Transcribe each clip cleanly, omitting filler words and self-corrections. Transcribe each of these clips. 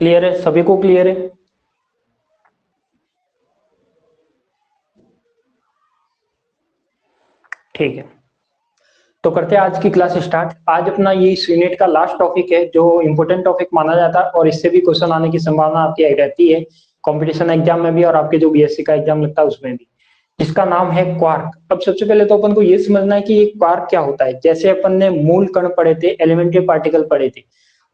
Clear है? सभी को क्लियर है? ठीक है, तो करते हैं आज की क्लास स्टार्ट। आज अपना ये इस यूनिट का लास्ट टॉपिक है जो इम्पोर्टेंट टॉपिक माना जाता है और इससे भी क्वेश्चन आने की संभावना आपकी रहती है कंपटीशन एग्जाम में भी और आपके जो बीएससी का एग्जाम लगता है उसमें भी। इसका नाम है क्वार्क। अब सबसे पहले तो अपन को ये समझना है कि ये क्वार्क क्या होता है। जैसे अपन ने मूल कण पढ़े थे, एलिमेंट्री पार्टिकल पढ़े थे,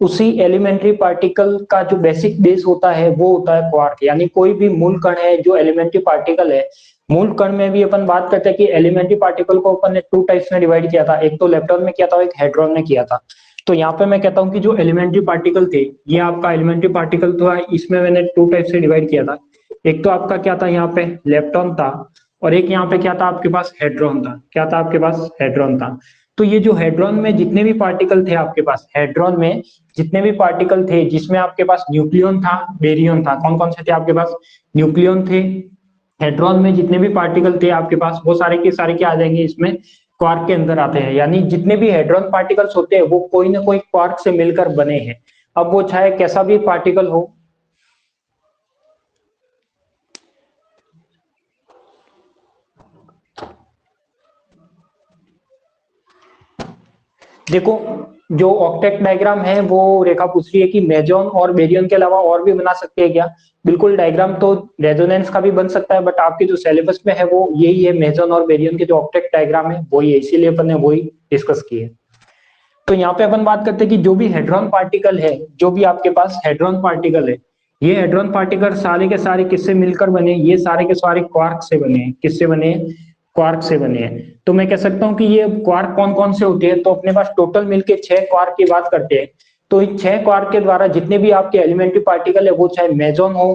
उसी एलिमेंट्री पार्टिकल का जो बेसिक बेस होता है वो होता है क्वार्क। यानी कोई भी मूल कण है जो एलिमेंट्री पार्टिकल है, मूल कण में भी अपन बात करते हैं कि एलिमेंट्री पार्टिकल को अपन ने टू टाइप्स में डिवाइड किया था, एक तो लेप्टॉन में किया था और एक हेड्रॉन में किया था। तो यहाँ पे मैं कहता हूँ कि जो एलिमेंट्री पार्टिकल थे, ये आपका एलिमेंट्री पार्टिकल था, इसमें मैंने टू टाइप से डिवाइड किया था। एक तो आपका क्या था, यहाँ पे लेप्टॉन था और एक यहाँ पे क्या था आपके पास, हेड्रॉन था। क्या था आपके पास? हेड्रॉन था। तो ये जो हेड्रॉन में जितने भी पार्टिकल थे आपके पास, हेड्रॉन में जितने भी पार्टिकल थे जिसमें आपके पास न्यूक्लियन था, बेरियन था, कौन कौन से थे आपके पास? न्यूक्लियन थे। हेड्रॉन में जितने भी पार्टिकल थे आपके पास वो सारे के सारे क्या आ जाएंगे, इसमें क्वार्क के अंदर आते हैं। यानी जितने भी हेड्रॉन पार्टिकल्स होते हैं वो कोई ना कोई क्वार्क से मिलकर बने हैं। अब वो चाहे कैसा भी पार्टिकल हो। देखो, जो ऑक्टेट डायग्राम है वो रेखा पूछ रही है कि मेजॉन और बेरियन के अलावा और भी बना सकते हैं क्या। बिल्कुल, डायग्राम तो रेजोनेंस का भी बन सकता है, बट आपके जो सिलेबस में है वो यही है, मेजॉन और बेरियन के जो ऑक्टेट डायग्राम है वही है, इसीलिए अपन ने वही डिस्कस किए। तो यहाँ पे अपन बात करते हैं कि जो भी हेड्रॉन पार्टिकल है, जो भी आपके पास हेड्रॉन पार्टिकल है, ये हेड्रॉन पार्टिकल सारे के सारे किससे मिलकर बने? ये सारे के सारे क्वार्क से बने हैं। किससे बने हैं? क्वार्क से बने हैं। तो मैं कह सकता हूँ कि ये क्वार्क कौन कौन से होते हैं। तो अपने पास टोटल मिलके 6 क्वार्क की बात करते हैं। तो इन 6 क्वार्क के द्वारा जितने भी आपके एलिमेंट्री पार्टिकल है, वो चाहे मेजॉन हो,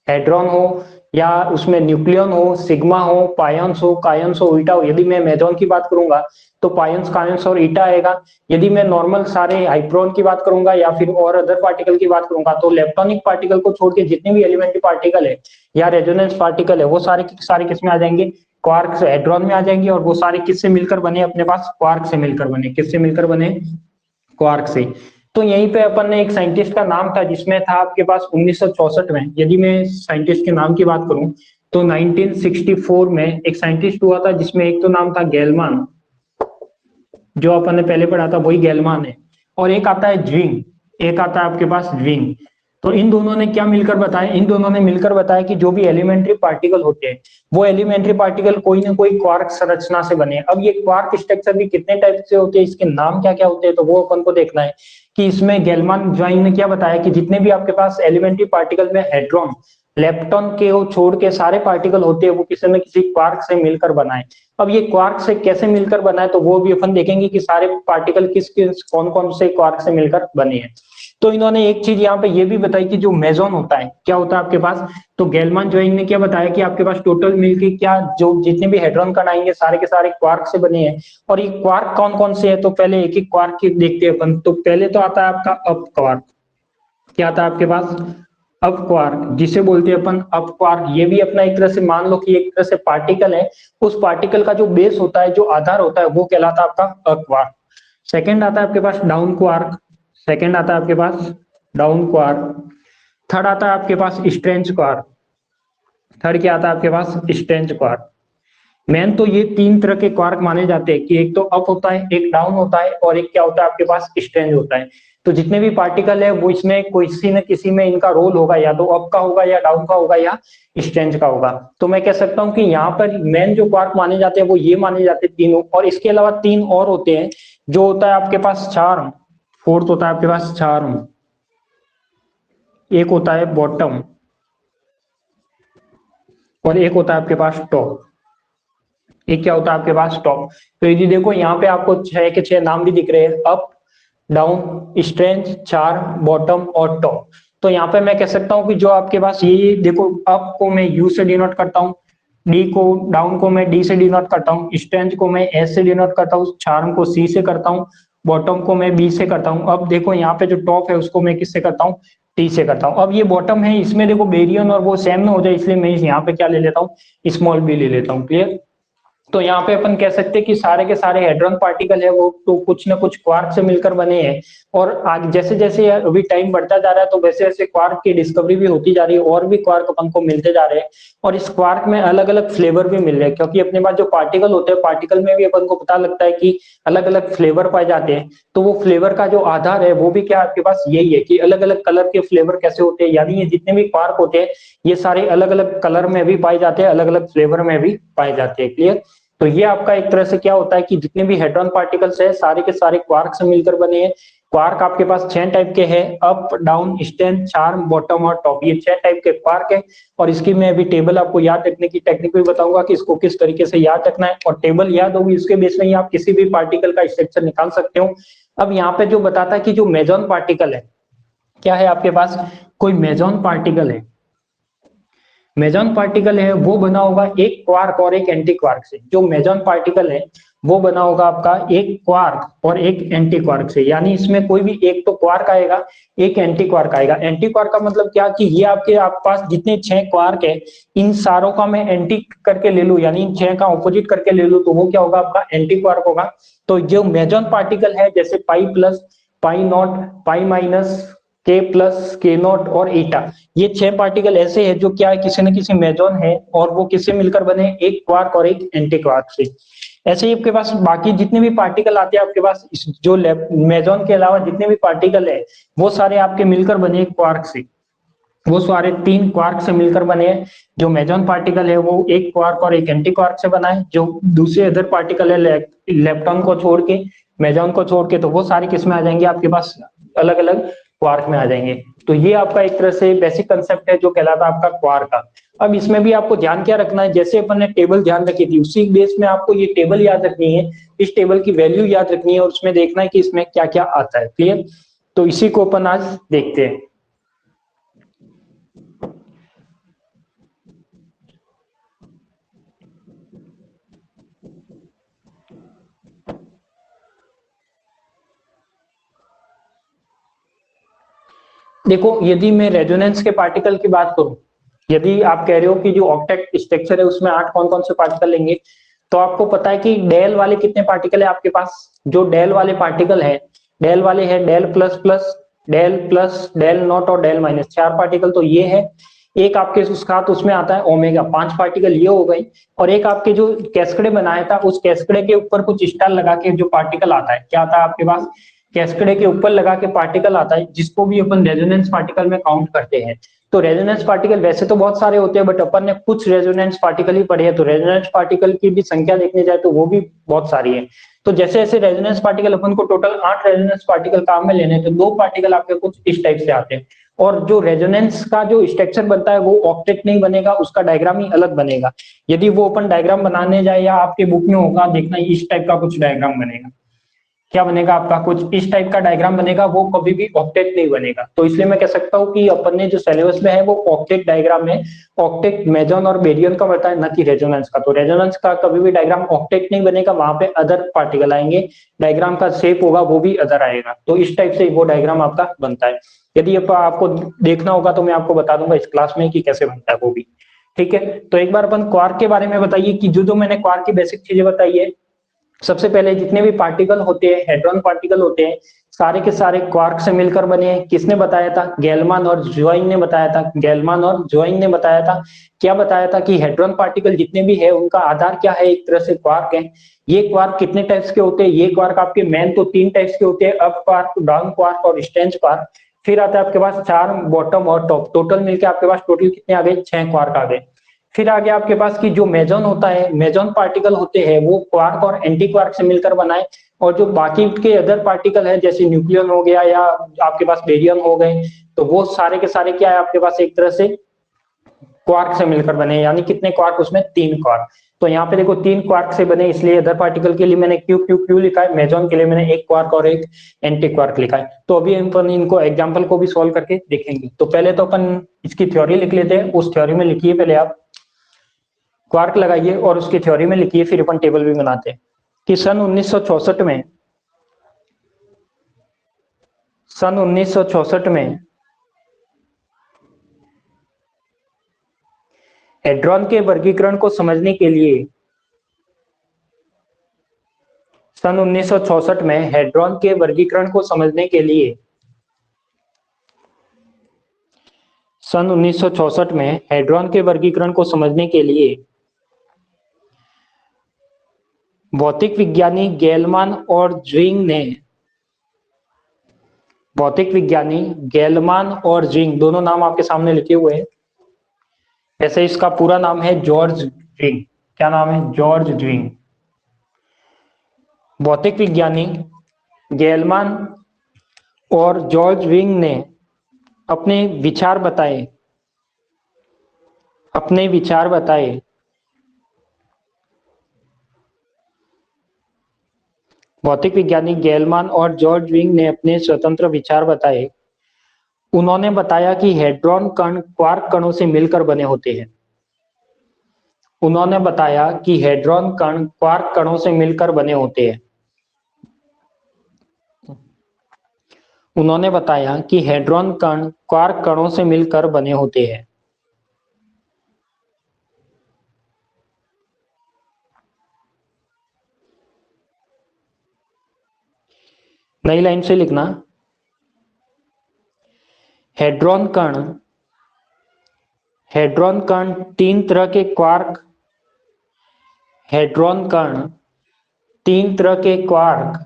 हेड्रॉन हो, या उसमें न्यूक्लियन हो, सिग्मा हो, पायंस हो, कायंस हो, ईटा हो। यदि मैं मेजॉन की बात करूंगा तो पायंस, कायंस और ईटा आएगा। यदि मैं नॉर्मल सारे हाइप्रोन की बात करूंगा या फिर और अदर पार्टिकल की बात करूंगा तो इलेक्ट्रॉनिक पार्टिकल को छोड़ के जितने भी एलिमेंट्री पार्टिकल है या रेजोनेंस पार्टिकल है वो सारे सारे किस में आ जाएंगे? क्वार्क से, हेड्रॉन में आ जाएंगे। और वो सारे किससे मिलकर बने अपने पास? क्वार्क से मिलकर बने। किससे मिलकर बने? क्वार्क से। तो यहीं पे अपन ने एक साइंटिस्ट का नाम था जिसमें था आपके पास 1964 में, यदि मैं साइंटिस्ट के नाम की बात करूं तो 1964 में एक साइंटिस्ट हुआ था जिसमें एक तो नाम था गेलमान, जो अपन ने पहले पढ़ा था वही गेलमान है, और एक आता है ज्विंग, एक आता है आपके पास ज्विंग। तो इन दोनों ने क्या मिलकर बताया? इन दोनों ने मिलकर बताया कि जो भी एलिमेंट्री पार्टिकल होते हैं वो एलिमेंट्री पार्टिकल कोई ना कोई क्वार्क संरचना से बने। अब ये क्वार्क स्ट्रक्चर भी कितने टाइप से होते हैं, इसके नाम क्या क्या होते हैं, तो वो अपन को देखना है। कि इसमें गेलमान ज्वाइन ने क्या बताया कि जितने भी आपके पास एलिमेंट्री पार्टिकल में हेड्रॉन, लेप्टॉन के वो छोड़ के सारे पार्टिकल होते हैं वो किसी न किसी क्वार्क से मिलकर बनाए। अब ये क्वार्क से कैसे मिलकर बना है तो वो भी अपन देखेंगे कि सारे पार्टिकल किस किस कौन कौन से क्वार्क से मिलकर बने हैं। तो इन्होंने एक चीज यहाँ पे ये भी बताई कि जो मेजॉन होता है, क्या होता है आपके पास, तो गेलमान जोइंग ने क्या बताया कि आपके पास टोटल मिलके क्या जो जितने भी हेड्रॉन कण आएंगे सारे के सारे क्वार्क से बने हैं। और ये क्वार्क कौन कौन से है, तो पहले एक एक क्वार्क की देखते हैं अपन। तो पहले तो आता है आपका अप क्वार्क। क्या आता है आपके पास? अप क्वार्क, जिसे बोलते हैं अपन अप क्वार्क। ये भी अपना एक तरह से मान लो कि एक तरह से पार्टिकल है, उस पार्टिकल का जो बेस होता है, जो आधार होता है, वो कहलाता है आपका अप क्वार्क। सेकंड आता है आपके पास डाउन क्वार्क। सेकंड आता है आपके पास डाउन क्वार्क। थर्ड आता है आपके पास स्ट्रेंच क्वार्क। थर्ड क्या आता है आपके पास? स्ट्रेंच क्वार्क। मेन तो ये तीन तरह के क्वार्क माने जाते हैं कि एक तो अप होता है, एक डाउन होता है, और एक क्या होता है आपके पास? स्ट्रेंज होता है। तो जितने भी पार्टिकल है वो इसमें किसी न किसी में इनका रोल होगा, या तो अप का होगा या डाउन का होगा या स्ट्रेंज का होगा। तो मैं कह सकता हूं कि यहाँ पर मेन जो क्वार्क माने जाते हैं वो ये माने जाते हैं तीनों, और इसके अलावा तीन और होते हैं। जो होता है आपके पास चार्म, फोर्थ होता है आपके पास चार्म, एक होता है बॉटम, और एक होता है आपके पास टॉप। एक क्या होता है आपके पास? टॉप। तो यदि देखो यहाँ पे आपको 6 के 6 नाम भी दिख रहे हैं, up, down, strange, charm, bottom और टॉप। तो यहाँ पे मैं कह सकता हूँ कि जो आपके पास ये देखो, अप को मैं यू से डिनोट करता हूँ, डी को, डाउन को मैं डी से डिनोट करता हूँ, स्ट्रेंज को मैं एस से डिनोट करता हूँ, चार्म को सी से करता हूँ, बॉटम को मैं बी से करता हूँ। अब देखो यहाँ पे जो टॉप है उसको मैं किससे करता हूँ? टी से करता हूँ। अब ये बॉटम है, इसमें देखो बेरियन और वो सेम ना हो जाए, इसलिए मैं यहाँ पे क्या ले लेता हूँ? स्मॉल बी ले लेता हूँ। क्लियर? तो यहाँ पे अपन कह सकते हैं कि सारे के सारे हेड्रॉन पार्टिकल है वो तो कुछ ना कुछ क्वार्क से मिलकर बने हैं। और आगे जैसे जैसे अभी टाइम बढ़ता जा रहा है तो वैसे वैसे क्वार्क की डिस्कवरी भी होती जा रही है और भी क्वार्क अपन को मिलते जा रहे हैं। और इस क्वार्क में अलग अलग फ्लेवर भी मिल रहे हैं, क्योंकि अपने पास जो पार्टिकल होते हैं पार्टिकल में भी अपन को पता लगता है कि अलग अलग फ्लेवर पाए जाते हैं। तो वो फ्लेवर का जो आधार है वो भी क्या आपके पास यही है कि अलग अलग कलर के फ्लेवर कैसे होते हैं, यानी ये जितने भी क्वार्क होते हैं ये सारे अलग अलग कलर में भी पाए जाते हैं, अलग अलग फ्लेवर में भी पाए जाते हैं। क्लियर? तो ये आपका एक तरह से क्या होता है कि जितने भी हेड्रॉन पार्टिकल्स है सारे के सारे क्वार्क से मिलकर बने हैं। क्वार्क आपके पास 6 टाइप के हैं, up down stand charm bottom और टॉप, ये 6 टाइप के क्वार्क है। और इसकी मैं अभी टेबल आपको याद रखने की टेक्निक भी बताऊंगा कि इसको किस तरीके से याद रखना है, और टेबल याद होगी उसके बेस में ही आप किसी भी पार्टिकल का स्ट्रक्चर निकाल सकते हो। अब यहाँ पे जो बताता है कि जो मेजॉन पार्टिकल है, क्या है आपके पास कोई मेजॉन पार्टिकल है, मेजॉन पार्टिकल है वो बना होगा एक क्वार्क और एक एंटी क्वार्क से। जो मेजॉन पार्टिकल है वो बना होगा आपका एक क्वार्क और एक एंटी क्वार्क से, यानी इसमें कोई भी एक तो क्वार्क आएगा एक एंटी क्वार्क आएगा। एंटी क्वार्क का मतलब क्या कि ये आपके आप पास जितने 6 क्वार्क है इन सारों का मैं एंटी करके ले लूं, यानी इन 6 का ऑपोजिट करके ले लूं, तो वो क्या होगा आपका एंटी क्वार्क होगा। तो जो मेजॉन पार्टिकल है जैसे pi plus, pi not, pi minus, के प्लस, के नॉट और ईटा, ये 6 पार्टिकल ऐसे हैं जो क्या है किसी न किसी मेजॉन है और वो किससे मिलकर बने, एक क्वार्क और एक एंटी क्वार्क से। ऐसे ही आपके पास बाकी जितने भी पार्टिकल आते हैं आपके पास जो मेजॉन के अलावा जितने भी पार्टिकल है वो सारे आपके मिलकर बने एक क्वार्क से। वो सारे 3 क्वार्क से मिलकर बने हैं। जो मेजॉन पार्टिकल है वो एक क्वार्क और एक एंटी क्वार्क से बना है। जो दूसरे अदर पार्टिकल है इलेक्ट्रॉन को छोड़ के, मेजॉन को छोड़ के, तो वो सारे किस में आ जाएंगे आपके पास अलग अलग क्वार्क में आ जाएंगे। तो ये आपका एक तरह से बेसिक कंसेप्ट है जो कहलाता है आपका क्वार्क का। अब इसमें भी आपको ध्यान क्या रखना है, जैसे अपन ने टेबल ध्यान रखी थी उसी बेस में आपको ये टेबल याद रखनी है, इस टेबल की वैल्यू याद रखनी है और उसमें देखना है कि इसमें क्या क्या आता है। क्लियर? तो इसी को अपन आज देखते हैं। देखो यदि मैं रेजोनेंस के पार्टिकल की बात करूं, यदि आप कह रहे हो कि जो ऑक्टेट स्ट्रक्चर है उसमें 8 कौन कौन से पार्टिकल लेंगे, तो आपको पता है कि डेल वाले कितने पार्टिकल है आपके पास। जो डेल वाले पार्टिकल है, डेल वाले है del plus plus, del plus, del not और डेल माइनस, 4 पार्टिकल तो ये है। एक आपके उसका तो उसमें आता है ओमेगा, 5 पार्टिकल ये हो गई। और एक आपके जो कैस्केडे बनाया था उस कैस्केडे के ऊपर कुछ स्टार लगा के जो पार्टिकल आता है, क्या आता है आपके पास, कैस्केडे के ऊपर लगा के पार्टिकल आता है जिसको भी अपन रेजोनेंस पार्टिकल में काउंट करते हैं। तो रेजोनेंस पार्टिकल वैसे तो बहुत सारे होते हैं बट अपन ने कुछ रेजोनेंस पार्टिकल ही पढ़े हैं, तो रेजोनेंस पार्टिकल की भी संख्या देखने जाए तो वो भी बहुत सारी है। तो जैसे जैसे रेजोनेंस पार्टिकल अपन को टोटल 8 रेजोनेंस पार्टिकल काम में लेने, तो 2 पार्टिकल आपके कुछ इस टाइप से आते हैं। और जो रेजोनेंस का जो स्ट्रक्चर बनता है वो ऑक्टेट नहीं बनेगा, उसका डायग्राम ही अलग बनेगा। यदि वो अपन डायग्राम बनाने जाए या आपके बुक में होगा देखना इस टाइप का कुछ डायग्राम बनेगा। क्या बनेगा आपका कुछ इस टाइप का डायग्राम बनेगा, वो कभी भी ऑक्टेट नहीं बनेगा। तो इसलिए मैं कह सकता हूँ कि अपन ने जो सिलेबस में है वो ऑक्टेट डायग्राम है। ऑक्टेट मेजॉन और बेरियन का बनता है, न कि रेजोनेंस का। तो रेजोनेंस का कभी भी डायग्राम ऑक्टेट नहीं बनेगा, वहां पे अदर पार्टिकल आएंगे, डायग्राम का शेप होगा वो भी अदर आएगा। तो इस टाइप से वो डायग्राम आपका बनता है। यदि आपको देखना होगा तो मैं आपको बता दूंगा इस क्लास में कि कैसे बनता है वो भी। ठीक है, तो एक बार अपन क्वार्क के बारे में बताइए कि जो जो मैंने क्वार्क की बेसिक चीजें बताई है। सबसे पहले जितने भी पार्टिकल होते हैं, हेड्रॉन पार्टिकल होते हैं, सारे के सारे क्वार्क से मिलकर बने हैं। किसने बताया था? गेलमान और ज्वाइंग ने बताया था। गेलमान और ज्वाइंग ने बताया था। क्या बताया था कि हेड्रॉन पार्टिकल जितने भी है उनका आधार क्या है, एक तरह से क्वार्क है। ये क्वार्क कितने टाइप्स के होते हैं? ये क्वार्क आपके मेन तो 3 टाइप्स के होते हैं, अप क्वार्क, डाउन क्वार्क और स्ट्रेंज क्वार्क। फिर आता है आपके पास चार्म, बॉटम और टॉप। टोटल मिलकर आपके पास टोटल कितने आ गए? 6 क्वार्क आ गए। फिर आगे आपके पास की जो मेजॉन होता है, मेजॉन पार्टिकल होते हैं वो क्वार्क और एंटी क्वार्क से मिलकर बनाए। और जो बाकी के अदर पार्टिकल है जैसे न्यूक्लियन हो गया या आपके पास बेरियम हो गए, तो वो सारे के सारे क्या है आपके पास एक तरह से क्वार्क से मिलकर बने। यानी कितने क्वार्क? उसमें 3 क्वार्क। तो यहाँ पे देखो 3 क्वार्क से बने, इसलिए अदर पार्टिकल के लिए मैंने क्यू क्यू क्यू लिखा है, मेजॉन के लिए मैंने एक क्वार्क और एक एंटी क्वार्क लिखा है। तो अभी अपन इनको एग्जाम्पल को भी सॉल्व करके देखेंगे। तो पहले तो अपन इसकी थ्योरी लिख लेते हैं, उस थ्योरी में लिखिए पहले आप, क्वार्क लगाइए और उसकी थ्योरी में लिखिए, फिर अपन टेबल भी बनाते हैं। कि सन 1966 में हेड्रॉन के वर्गीकरण को समझने के लिए सन 1964 में हेड्रॉन के वर्गीकरण को समझने के लिए सन 1964 में हेड्रॉन के वर्गीकरण को समझने के लिए भौतिक विज्ञानी गेलमान और ज्विंग ने भौतिक विज्ञानी गेलमान और ज्विंग, दोनों नाम आपके सामने लिखे हुए हैं। ऐसे इसका पूरा नाम है जॉर्ज ज्विंग। क्या नाम है? जॉर्ज ज्विंग। भौतिक विज्ञानी गेलमान और जॉर्ज ज्विंग ने अपने विचार बताए भौतिक विज्ञानी गेलमान और जॉर्ज ज्विंग ने अपने स्वतंत्र विचार बताए। उन्होंने बताया कि हेड्रॉन कण क्वार्क कणों से मिलकर बने होते हैं। उन्होंने बताया कि हेड्रॉन कण क्वार्क कणों से मिलकर बने होते हैं। उन्होंने बताया कि हेड्रॉन कण क्वार्क कणों से मिलकर बने होते हैं। नई लाइन से लिखना, हेड्रॉन कण तीन तरह के क्वार्क हेड्रॉन कण तीन तरह के क्वार्क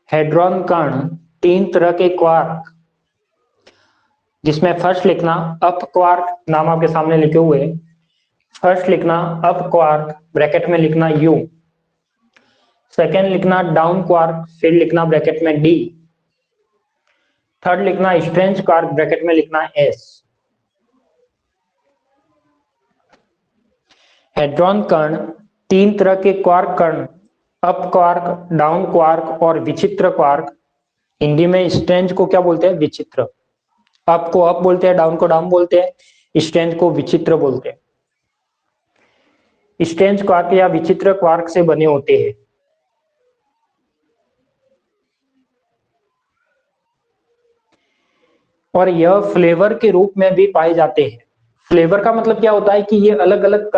हेड्रॉन कण तीन तरह के क्वार्क, जिसमें फर्स्ट लिखना अप क्वार्क, नाम आपके सामने लिखे हुए। फर्स्ट लिखना अप क्वार्क, ब्रैकेट में लिखना U। सेकेंड लिखना डाउन क्वार्क, फिर लिखना ब्रैकेट में D। थर्ड लिखना स्ट्रेंज क्वार्क, ब्रैकेट में लिखना S। हेड्रॉन कण तीन तरह के क्वार्क कण, अप क्वार्क, डाउन क्वार्क और विचित्र क्वार्क। हिंदी में स्ट्रेंज को क्या बोलते हैं? विचित्र। अप को अप बोलते हैं, डाउन को डाउन बोलते हैं, स्ट्रेंज को विचित्र बोलते हैं। स्ट्रेंज क्वार्क या विचित्र क्वार्क से बने होते हैं। और यह फ्लेवर के रूप में भी पाए जाते हैं। फ्लेवर का मतलब क्या होता है कि ये अलग अलग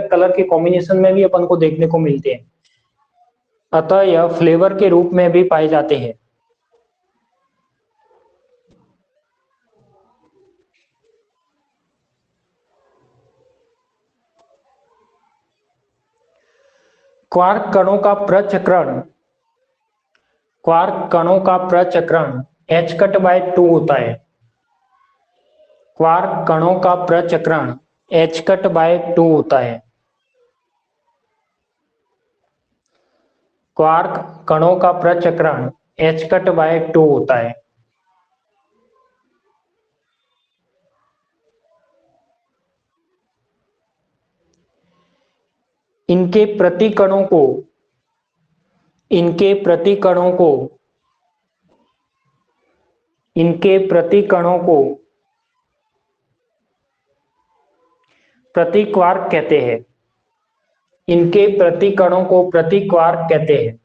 कलर के कॉम्बिनेशन में भी अपन को देखने को मिलते हैं, अतः यह फ्लेवर के रूप में भी पाए जाते हैं। क्वार्क कणों का प्रचक्रण h कट बाय 2 होता है। क्वार्क कणों का प्रचक्रण h कट बाय 2 होता है। क्वार्क कणों का प्रचक्रण h कट बाय 2 होता है। इनके प्रति कणों को प्रति क्वार्क कहते हैं। इनके प्रति कणों को प्रति क्वार्क कहते हैं।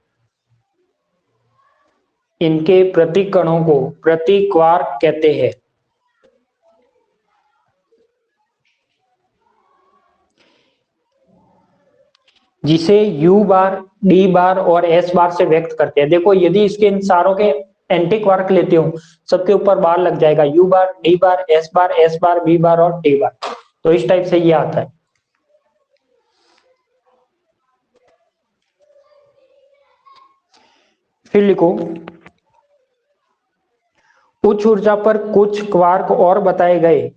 इनके प्रति कणों को प्रति क्वार्क कहते हैं। जिसे U बार, D बार और S बार से व्यक्त करते हैं। देखो, यदि इसके इन सारों के एंटी क्वार्क लेते हो, सबके ऊपर बार लग जाएगा, U बार, D बार, S बार, S बार, V बार और D बार। तो इस टाइप से ये आता है। फिर लिखो, उच्च ऊर्जा पर कुछ क्वार्क और बताए गए।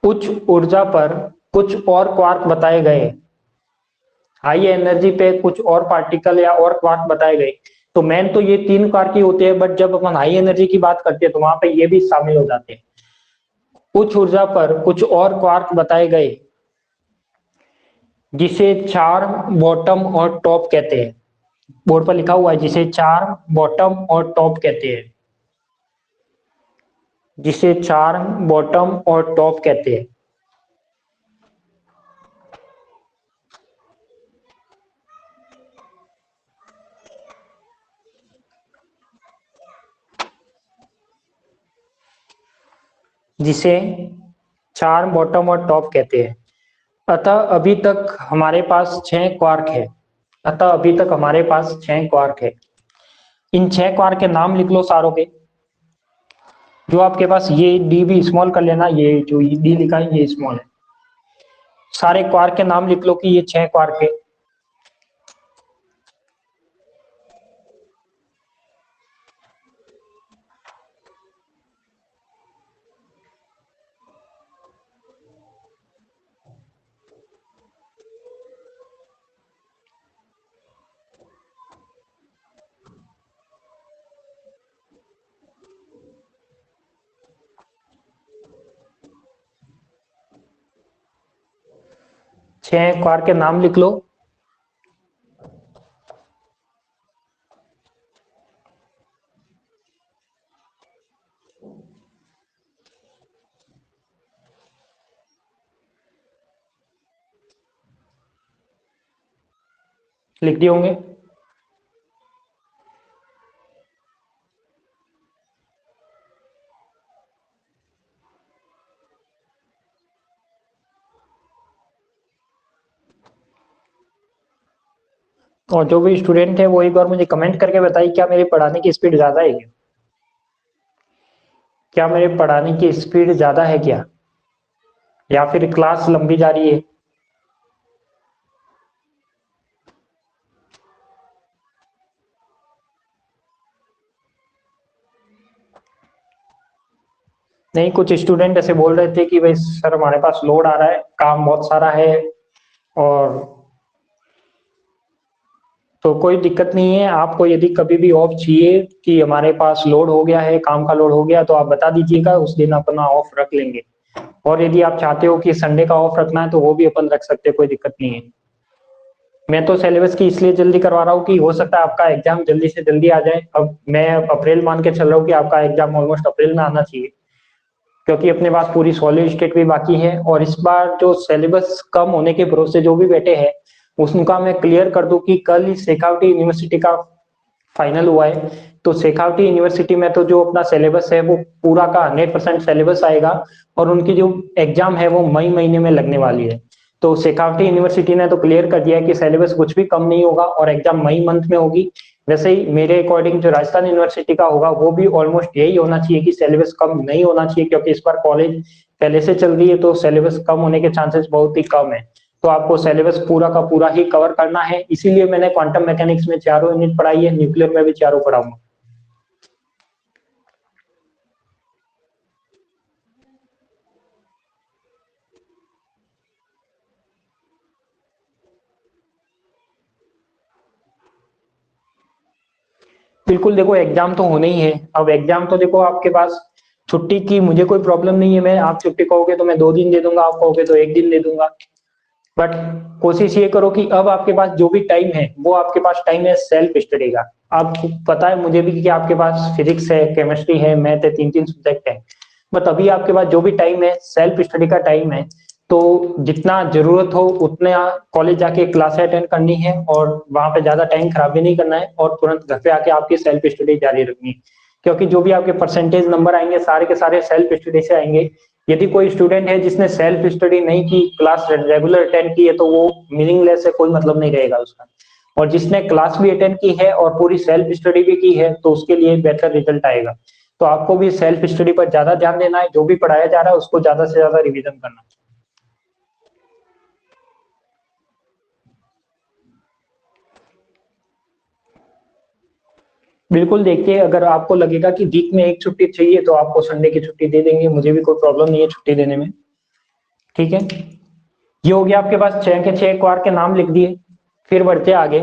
उच्च ऊर्जा पर कुछ और क्वार्क बताए गए। हाई एनर्जी पे कुछ और पार्टिकल या और क्वार्क बताए गए। तो मेन तो ये तीन क्वार्क ही होते हैं, बट जब अपन हाई एनर्जी की बात करते हैं तो वहां पे ये भी शामिल हो जाते हैं। उच्च ऊर्जा पर कुछ और क्वार्क बताए गए, जिसे चार्म, बॉटम और टॉप कहते हैं। बोर्ड पर लिखा हुआ है, जिसे चार्म, बॉटम और टॉप कहते हैं। जिसे चार्म, बॉटम और टॉप कहते हैं। जिसे चार्म, बॉटम और टॉप कहते हैं। अतः अभी तक हमारे पास 6 क्वार्क है। अतः अभी तक हमारे पास 6 क्वार्क है। इन 6 क्वार्क के नाम लिख लो सारों के। जो आपके पास ये डी भी स्मॉल कर लेना, ये जो डी लिखा है ये स्मॉल है। सारे क्वार्क के नाम लिख लो कि ये 6 क्वार्क है। छह क्वार्क के नाम लिख लो। लिख दिए होंगे। और जो भी स्टूडेंट है वो एक बार मुझे कमेंट करके बताइए, क्या मेरे पढ़ाने की स्पीड ज्यादा है क्या? क्या मेरे पढ़ाने की स्पीड ज्यादा है क्या, या फिर क्लास लंबी जा रही है? नहीं, कुछ स्टूडेंट ऐसे बोल रहे थे कि भाई सर हमारे पास लोड आ रहा है, काम बहुत सारा है, और तो कोई दिक्कत नहीं है। आपको यदि कभी भी ऑफ चाहिए कि हमारे पास लोड हो गया है, काम का लोड हो गया, तो आप बता दीजिएगा, उस दिन अपना ऑफ रख लेंगे। और यदि आप चाहते हो कि संडे का ऑफ रखना है तो वो भी अपन रख सकते हैं, कोई दिक्कत नहीं है। मैं तो सिलेबस की इसलिए जल्दी करवा रहा हूँ कि हो सकता है आपका एग्जाम जल्दी से जल्दी आ जाए। अब मैं अप्रैल मान के चल रहा हूँ कि आपका एग्जाम ऑलमोस्ट अप्रैल में आना चाहिए, क्योंकि अपने पास पूरी सॉलिड स्टेट भी बाकी है। और इस बार जो सिलेबस कम होने के भरोसे जो भी बैठे हैं, उनका मैं क्लियर कर दूं कि कल ही शेखावटी यूनिवर्सिटी का फाइनल हुआ है। तो शेखावटी यूनिवर्सिटी में तो जो अपना सिलेबस है वो पूरा का 100% सिलेबस आएगा, और उनकी जो एग्जाम है वो मई महीने में लगने वाली है। तो शेखावटी यूनिवर्सिटी ने तो क्लियर कर दिया है कि सिलेबस कुछ भी कम नहीं होगा और एग्जाम मई मंथ में होगी। वैसे ही मेरे अकॉर्डिंग जो राजस्थान यूनिवर्सिटी का होगा वो भी ऑलमोस्ट यही होना चाहिए कि सिलेबस कम नहीं होना चाहिए, क्योंकि इस बार कॉलेज पहले से चल रही है तो सिलेबस कम होने के चांसेस बहुत ही कम है। तो आपको सिलेबस पूरा का पूरा ही कवर करना है, इसीलिए मैंने क्वांटम मैकेनिक्स में चारों यूनिट पढ़ाई है, न्यूक्लियर में भी चारों पढ़ाऊंगा। बिल्कुल, देखो एग्जाम तो होने ही है। अब एग्जाम तो देखो आपके पास छुट्टी की मुझे कोई प्रॉब्लम नहीं है। मैं, आप छुट्टी कहोगे तो मैं 2 दिन दे दूंगा, आप कहोगे तो 1 दिन दे दूंगा। बट कोशिश ये करो कि अब आपके पास जो भी टाइम है वो आपके पास टाइम है सेल्फ स्टडी का। आपको पता है मुझे भी कि आपके पास फिजिक्स है, केमिस्ट्री है, मैथ है, 3 3 सब्जेक्ट है। बट अभी आपके पास जो भी टाइम है सेल्फ स्टडी का टाइम है। तो जितना जरूरत हो उतने कॉलेज जाके क्लास अटेंड करनी है, और वहां पे ज्यादा टाइम खराब भी नहीं करना है, और तुरंत घर पे आके आपकी सेल्फ स्टडी जारी रखनी है। क्योंकि जो भी आपके परसेंटेज नंबर आएंगे सारे के सारे सेल्फ स्टडी से आएंगे। यदि कोई स्टूडेंट है जिसने सेल्फ स्टडी नहीं की, क्लास रेगुलर अटेंड की है, तो वो मीनिंगलेस है, कोई मतलब नहीं रहेगा उसका। और जिसने क्लास भी अटेंड की है और पूरी सेल्फ स्टडी भी की है तो उसके लिए बेहतर रिजल्ट आएगा। तो आपको भी सेल्फ स्टडी पर ज्यादा ध्यान देना है, जो भी पढ़ाया जा रहा है उसको ज्यादा से ज्यादा रिवीजन करना है। बिल्कुल, देखिए अगर आपको लगेगा कि वीक में एक छुट्टी चाहिए तो आपको संडे की छुट्टी दे देंगे, मुझे भी कोई प्रॉब्लम नहीं है छुट्टी देने में। ठीक है, ये हो गया आपके पास 6 के 6 क्वार के नाम लिख दिए। फिर बढ़ते आगे।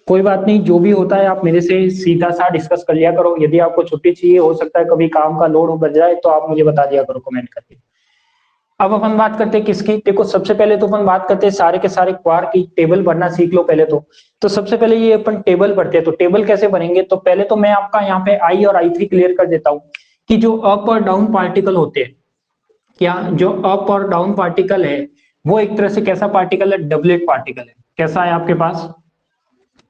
कोई बात नहीं, जो भी होता है आप मेरे से सीधा सा डिस्कस कर लिया करो। यदि आपको छुट्टी चाहिए, हो सकता है कभी काम का लोड बढ़ जाए, तो आप मुझे बता दिया करो कमेंट करके। अब अपन बात करते हैं किसकी। देखो सबसे पहले तो अपन बात करते हैं सारे के सारे क्वार की टेबल भरना सीख लो पहले तो सबसे पहले ये अपन टेबल भरते हैं। तो टेबल कैसे बनेंगे, तो पहले तो मैं आपका यहाँ पे आई और I3 क्लियर कर देता हूँ कि जो अप और डाउन पार्टिकल होते हैं, क्या जो अप और डाउन पार्टिकल है वो एक तरह से कैसा पार्टिकल है, डबलेट पार्टिकल है। कैसा है आपके पास,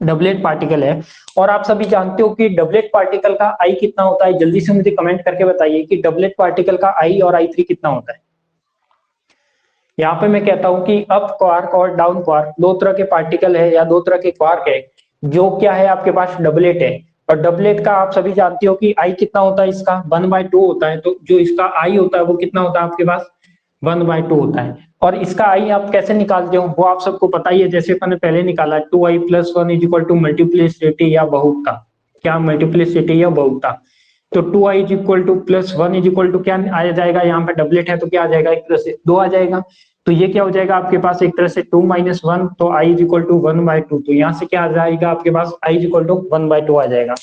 डबलेट पार्टिकल है। और आप सभी जानते हो कि डबलेट पार्टिकल का आई कितना होता है, जल्दी से मुझे कमेंट करके बताइए कि डबलेट पार्टिकल का आई और I3 कितना होता है। यहाँ पे मैं कहता हूँ कि अप क्वार्क और डाउन क्वार्क दो तरह के पार्टिकल है या दो तरह के क्वार्क है, जो क्या है आपके पास डबलेट है। और डबलेट का आप सभी जानते हो कि आई कितना होता है, इसका 1/2 होता है। तो जो इसका आई होता है वो कितना होता है आपके पास, 1/2 होता है। और इसका आई आप कैसे निकालते हो वो आप सबको पता ही है, जैसे अपन ने पहले निकाला 2i+1 is equal to multiplicity या बहुता, क्या मल्टीप्लिसिटी या बहुता। तो 2i is equal to +1 is equal to क्या आ जाएगा, यहाँ पे डबलेट है तो क्या आ जाएगा, एक तरह से 2 आ जाएगा। तो ये क्या हो जाएगा आपके पास एक तरह से 2 - 1, तो i इज इक्वल टू 1/2। तो यहाँ से क्या आ जाएगा आपके पास, i इज इक्वल टू 1/2 आ जाएगा।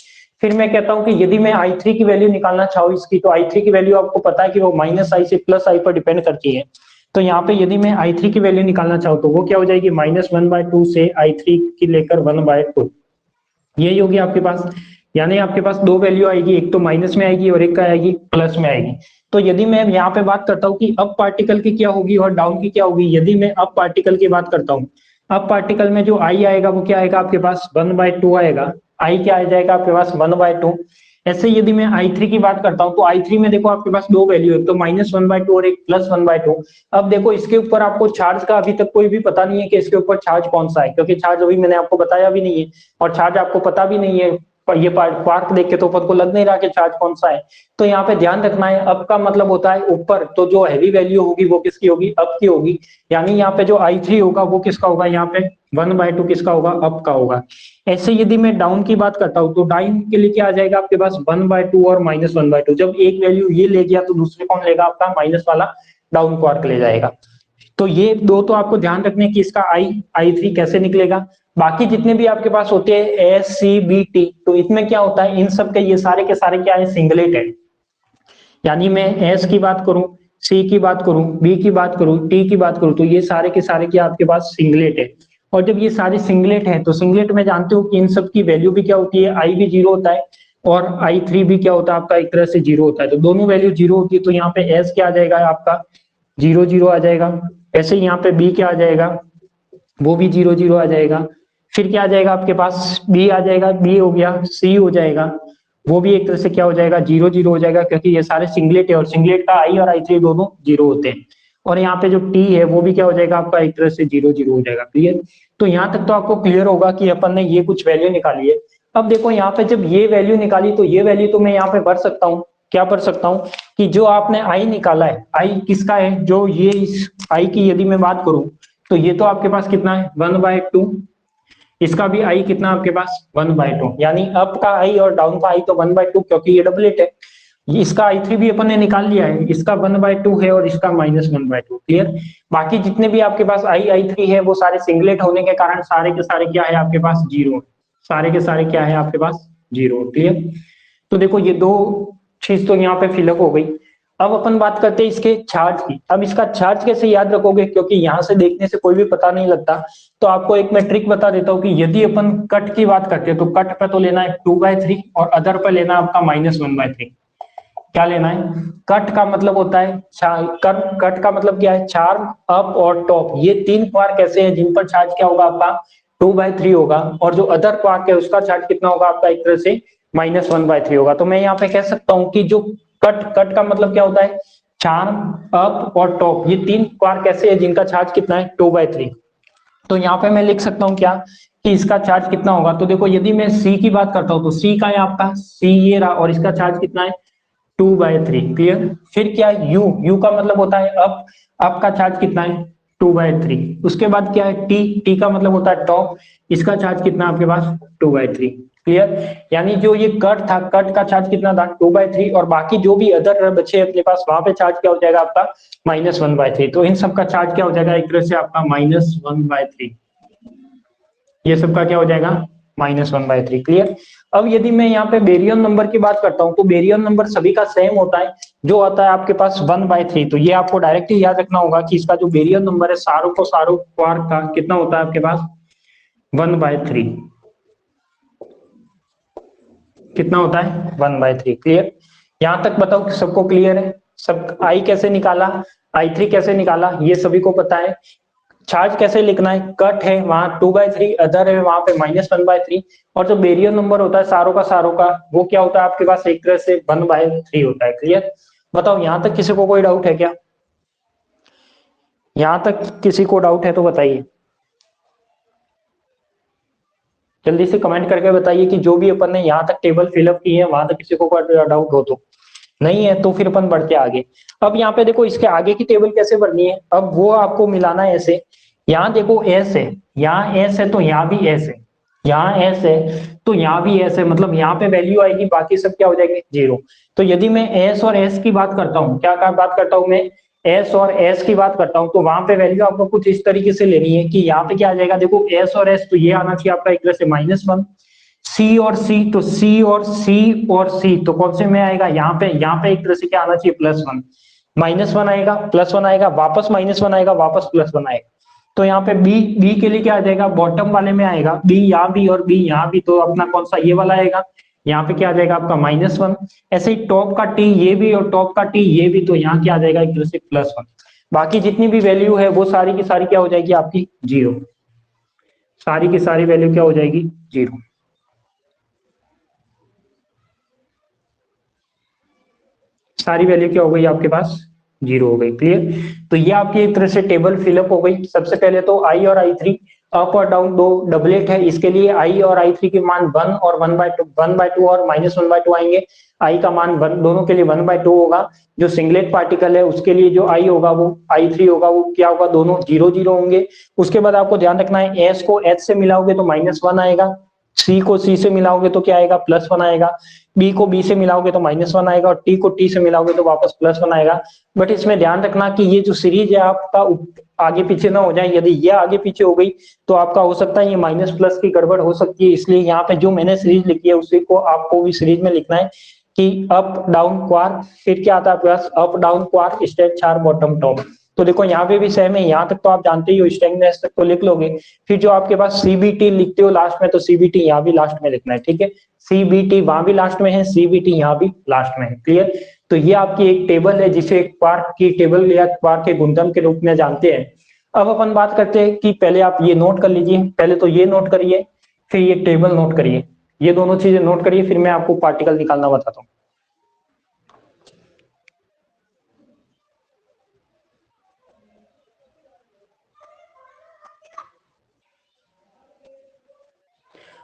फिर मैं कहता हूँ कि यदि मैं i3 की वैल्यू निकालना चाहूँ इसकी, तो i3 की वैल्यू आपको पता है कि वो -i से +i पर डिपेंड करती है। तो यहाँ पे यदि मैं i3 की वैल्यू निकालना चाहूँ तो वो क्या हो जाएगी, -1/2 से i3 की लेकर 1/2, यही होगी आपके पास। यानी आपके पास दो वैल्यू आएगी, एक तो माइनस में आएगी और एक का आएगी प्लस में आएगी। तो यदि मैं यहाँ पे बात करता हूँ कि अप पार्टिकल की क्या होगी और डाउन की क्या होगी, यदि मैं अप पार्टिकल की बात करता हूँ, अप पार्टिकल में जो आई आएगा वो क्या आएगा आपके पास, 1/2 आएगा। आई क्या आ जाएगा आपके पास, 1/2। ऐसे यदि मैं i3 की बात करता हूँ तो i3 में देखो आपके पास दो वैल्यू है, तो -1/2 और एक +1/2। अब देखो इसके ऊपर आपको चार्ज का अभी तक कोई भी पता नहीं है कि इसके ऊपर चार्ज कौन सा है, क्योंकि चार्ज अभी मैंने आपको बताया भी नहीं है और चार्ज आपको पता भी नहीं है। ये क्वार्क देख के तो अपन को लग नहीं रहा कि चार्ज कौन सा है। तो यहाँ पे ध्यान रखना है, अप का मतलब होता है ऊपर, तो जो हैवी वैल्यू होगी वो किसकी होगी, अप की होगी। यानी यहाँ पे जो i3 होगा वो किसका होगा, यहाँ पे 1/2 किसका होगा, अप का होगा। ऐसे यदि मैं डाउन की बात करता हूँ तो डाउन के लिए क्या आ जाएगा आपके पास, 1/2 और -1/2। जब एक वैल्यू ये ले गया तो दूसरे कौन लेगा, आपका माइनस वाला डाउन क्वार्क ले जाएगा। तो ये दो तो आपको ध्यान रखने की, इसका i3 कैसे निकलेगा। बाकी जितने भी आपके पास होते हैं S C B T, तो इसमें क्या होता है, इन सब के ये सारे के सारे क्या है, सिंगलेट है। यानी मैं एस की बात करूं, सी की बात करूं, बी की बात करूं, टी की बात करूं, तो ये सारे के सारे क्या आपके पास सिंगलेट है। और जब ये सारे सिंगलेट है तो सिंगलेट में जानते हो कि इन सब की वैल्यू भी क्या होती है, आई भी जीरो होता है और i3 भी क्या होता है आपका, एक तरह से जीरो होता है। तो दोनों वैल्यू जीरो होती है, तो यहाँ पे एस क्या आ जाएगा आपका, 0 0 आ जाएगा। ऐसे यहाँ पे बी क्या आ जाएगा, वो भी 0 0 आ जाएगा। फिर क्या आ जाएगा आपके पास, बी आ जाएगा, बी हो गया, सी हो जाएगा, वो भी एक तरह से क्या हो जाएगा, 0 0 हो जाएगा, क्योंकि ये सारे सिंगलेट है और सिंगलेट का आई और i3 दोनों जीरो होते हैं। और यहाँ पे जो टी है वो भी क्या हो जाएगा आपका, एक तरह से 0 0 हो जाएगा। क्लियर। तो यहाँ तक तो आपको क्लियर होगा कि अपन ने ये कुछ वैल्यू निकाली है। अब देखो यहाँ पे जब ये वैल्यू निकाली तो ये वैल्यू तो मैं यहाँ पे भर सकता हूँ, क्या भर सकता हूँ कि जो आपने आई निकाला है, आई किसका है, जो ये इस आई की यदि मैं बात करूं तो ये तो आपके पास कितना है, 1/2। इसका भी आई कितना आपके पास, 1/2। यानी अप का आई और डाउन का आई तो 1/2, क्योंकि ये डबलेट है। इसका i3 भी अपन ने निकाल लिया है, इसका 1/2 है और इसका -1/2। क्लियर। बाकी जितने भी आपके पास i3 है वो सारे सिंगलेट होने के कारण सारे के सारे क्या है आपके पास, जीरो। सारे के सारे क्या है आपके पास, जीरो। क्लियर। तो देखो ये दो चीज तो यहाँ पे फिलअप हो गई। अब अपन बात करते हैं इसके चार्ज की। अब इसका चार्ज कैसे याद रखोगे, क्योंकि यहाँ से देखने से कोई भी पता नहीं लगता। तो आपको एक मैं ट्रिक बता देता हूँ कि यदि अपन कट की बात करते हैं तो कट पे तो लेना है 2/3 और अदर पे लेना है आपका -1/3। क्या लेना है, कट का मतलब होता है कट का मतलब क्या है, चार्म, अप और टॉप, ये तीन क्वार्क ऐसे हैं जिन पर चार्ज क्या होगा आपका, 2/3 होगा। और जो अदर क्वार्क है उसका चार्ज कितना होगा आपका, एक तरह से -1/3 होगा। तो मैं यहाँ पे कह सकता हूँ कि जो कट का मतलब क्या होता है, चार्म, अप और टॉप, ये तीन क्वार्क ऐसे हैं जिनका चार्ज कितना है, 2/3। तो यहाँ पे मैं लिख सकता हूँ क्या, कि इसका चार्ज कितना होगा। तो देखो यदि मैं सी की बात करता हूँ तो सी का है आपका, सी ये रहा और इसका चार्ज कितना है, 2/3। क्लियर। फिर क्या है, यू का मतलब होता है अप का चार्ज कितना है, 2/3। उसके बाद क्या है, टी का मतलब होता है टॉप, इसका चार्ज कितना है आपके पास, 2/3। क्लियर। यानी जो ये कट था, कट का चार्ज कितना था, 2/3, और बाकी जो भी अदर बचे अपने पास वहां पे चार्ज क्या हो जाएगा आपका, -1/3। तो इन सबका चार्ज क्या हो जाएगा, एक तरह से आपका -1/3। ये सबका क्या हो जाएगा, -1/3। क्लियर। अब यदि मैं यहाँ पे बेरियन नंबर की बात करता हूँ तो बेरियन नंबर सभी का सेम होता है, जो आता है आपके पास 1/3। तो ये आपको डायरेक्ट ही याद रखना होगा कि इसका जो बेरियन नंबर है सारों को सारों क्वार्क का कितना होता है आपके पास, 1/3। कितना होता है, 1/3। क्लियर। यहां तक बताओ कि सबको क्लियर है, सब आई कैसे निकाला, i3 कैसे निकाला, ये सभी को पता है। चार्ज कैसे लिखना है, कट है वहां 2/3, अदर है वहां पे -1/3, और जो बेरियर नंबर होता है सारों का वो क्या होता है आपके पास, एक तरह से 1/3 होता है। क्लियर। बताओ यहां तक किसी को कोई डाउट है क्या, यहां तक किसी को डाउट है तो बताइए, जल्दी से कमेंट करके बताइए कि जो भी अपन ने यहाँ तक टेबल फिलअप की है वहां तक किसी को डाउट हो तो। नहीं है तो फिर अपन बढ़ते आगे। अब यहाँ पे देखो इसके आगे की टेबल कैसे भरनी है, अब वो आपको मिलाना है ऐसे। यहाँ देखो एस है, यहाँ एस है तो यहाँ भी एस है, यहाँ एस है तो यहाँ भी एस है, मतलब यहाँ पे वैल्यू आएगी, बाकी सब क्या हो जाएंगे जीरो। तो यदि मैं एस और एस की बात करता हूँ, क्या बात करता हूँ मैं, एस और एस की बात करता हूँ, तो वहां पे वैल्यू आपको कुछ इस तरीके से लेनी है कि यहाँ पे क्या आ जाएगा, देखो एस और एस तो ये आना चाहिए आपका एक तरह से -1, सी और सी तो सी और सी और सी तो कौन से में आएगा, यहाँ पे एक तरह से क्या आना चाहिए, +1, -1 आएगा, +1 आएगा, वापस -1 आएगा, वापस +1 आएगा। तो यहाँ पे बी, बी के लिए क्या आ जाएगा, बॉटम वाले में आएगा, बी यहाँ भी और बी यहाँ भी, तो अपना कौन सा ये वाला आएगा, यहाँ पे क्या आ जाएगा आपका -1। ऐसे ही टॉप का टी ये भी और टॉप का टी ये भी, तो यहाँ क्या आ जाएगा एक तरह से +1। बाकी जितनी भी वैल्यू है वो सारी की सारी क्या हो जाएगी आपकी जीरो, सारी की सारी वैल्यू क्या हो जाएगी जीरो, सारी वैल्यू क्या हो गई आपके पास जीरो हो गई। क्लियर। तो ये आपकी एक तरह से टेबल फिलअप हो गई। सबसे पहले तो आई और आई थ्री अप और डाउन दो डबलेट है, इसके लिए आई और आई थ्री के मान 1 और 1/2, 1/2 और -1/2 आएंगे। आई का मान 1 दोनों के लिए 1/2 होगा। जो सिंगलेट पार्टिकल है उसके लिए जो आई होगा वो आई थ्री होगा, वो क्या होगा, दोनों जीरो जीरो होंगे। उसके बाद आपको ध्यान रखना है एस को एच से मिलाओगे तो -1 आएगा, सी को सी से मिलाओगे तो क्या आएगा +1 आएगा, बी को बी से मिलाओगे तो -1 आएगा और टी को टी से मिलाओगे तो वापस +1 आएगा। बट इसमें ध्यान रखना कि ये जो सीरीज है आपका आगे पीछे ना हो जाए, यदि ये आगे पीछे हो गई तो आपका हो सकता है ये माइनस प्लस की गड़बड़ हो सकती है। इसलिए यहाँ पे जो मैंने सीरीज लिखी है उसी को आपको भी सीरीज में लिखना है कि अप डाउन क्वार, फिर क्या आता है आपके पास अप डाउन क्वार स्टेप 4 बॉटम टॉप। तो देखो यहाँ पे भी सेम है, यहाँ तक तो आप जानते ही हो, स्टेगनेस तक तो लिख लोगे। फिर जो आपके पास सीबीटी लिखते हो लास्ट में, तो सीबीटी यहाँ भी लास्ट में लिखना है, ठीक है। सीबीटी वहां भी लास्ट में है, सीबीटी यहाँ भी लास्ट में है। क्लियर। तो ये आपकी एक टेबल है जिसे क्वार्क की टेबल या क्वार्क के गुणधर्म के रूप में जानते हैं। अब अपन बात करते हैं कि पहले आप ये नोट कर लीजिए, पहले तो ये नोट करिए, फिर ये टेबल नोट करिए, ये दोनों चीजें नोट करिए, फिर मैं आपको पार्टिकल निकालना बताता हूँ।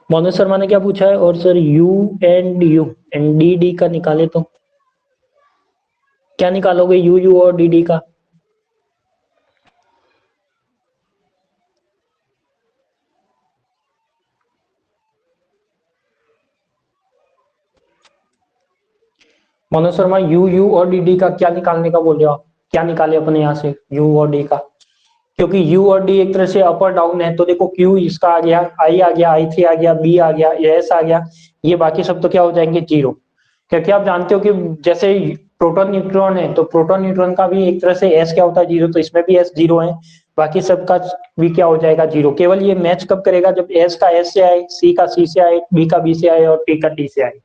मोनू शर्मा ने क्या पूछा है, और sir you and D D का निकाले तो क्या निकालोगे, यू यू और डी डी का। मोनू शर्मा यू यू और डी डी का क्या निकालने का बोल रहे हो आप, क्या निकाले अपने यहाँ से यू और डी का। क्योंकि यू और डी एक तरह से अप और डाउन है, तो देखो क्यू इसका आ गया, आई आ गया, आई थ्री आ गया, बी आ गया, एस आ गया, ये बाकी सब तो क्या हो जाएंगे जीरो। क्योंकि आप जानते हो कि जैसे प्रोटॉन न्यूट्रॉन है, तो प्रोटॉन न्यूट्रॉन का भी एक तरह से एस क्या होता है जीरो, तो इसमें भी एस जीरो है, बाकी सबका भी क्या हो जाएगा जीरो। केवल ये मैच कब करेगा, जब एस का एस से आए, सी का सी से आए, बी का बी से आए और टी का टी से आए।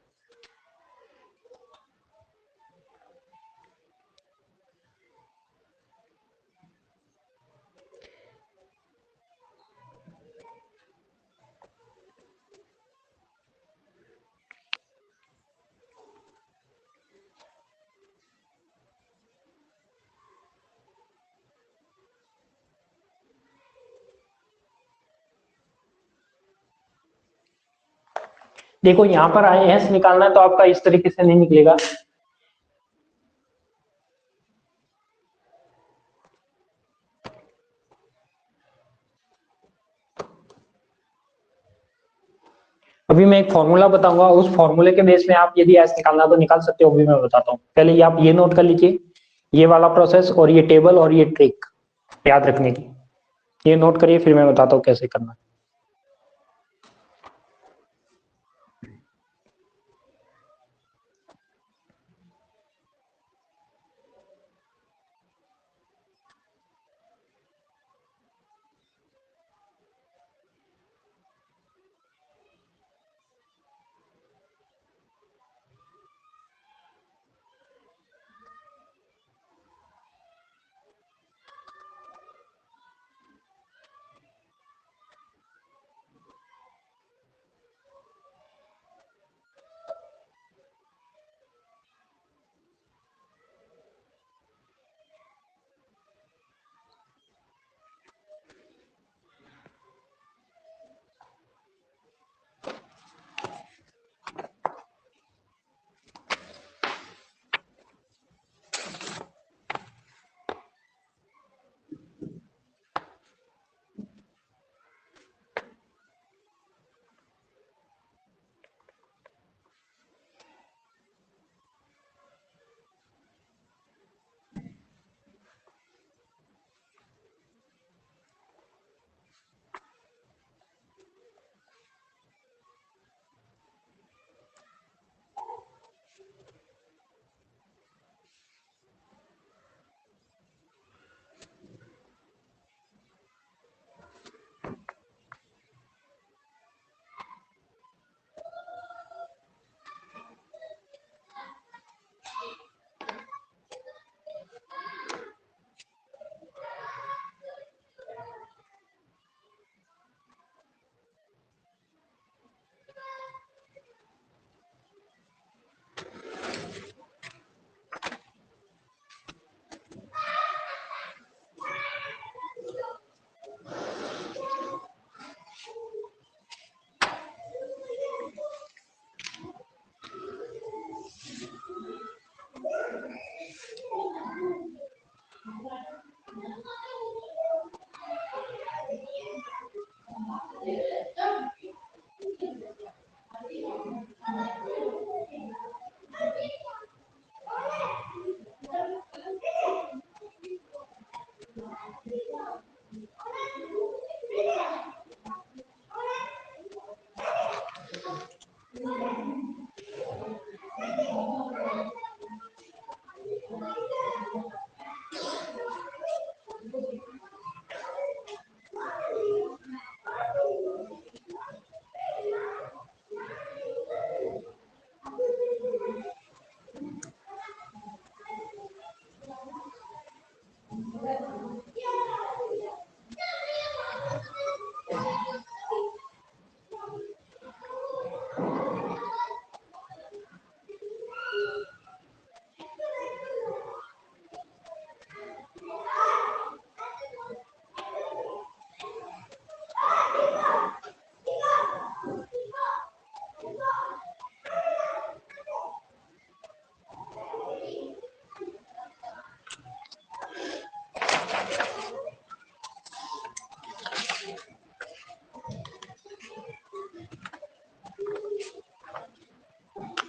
देखो यहाँ पर आई एस निकालना है तो आपका इस तरीके से नहीं निकलेगा। अभी मैं एक फॉर्मूला बताऊंगा, उस फॉर्मूले के बेस में आप यदि एस निकालना तो निकाल सकते हो, अभी मैं बताता हूँ। पहले ये आप ये नोट कर लीजिए, ये वाला प्रोसेस और ये टेबल और ये ट्रिक याद रखने की, ये नोट करिए, फिर मैं बताता हूँ कैसे करना।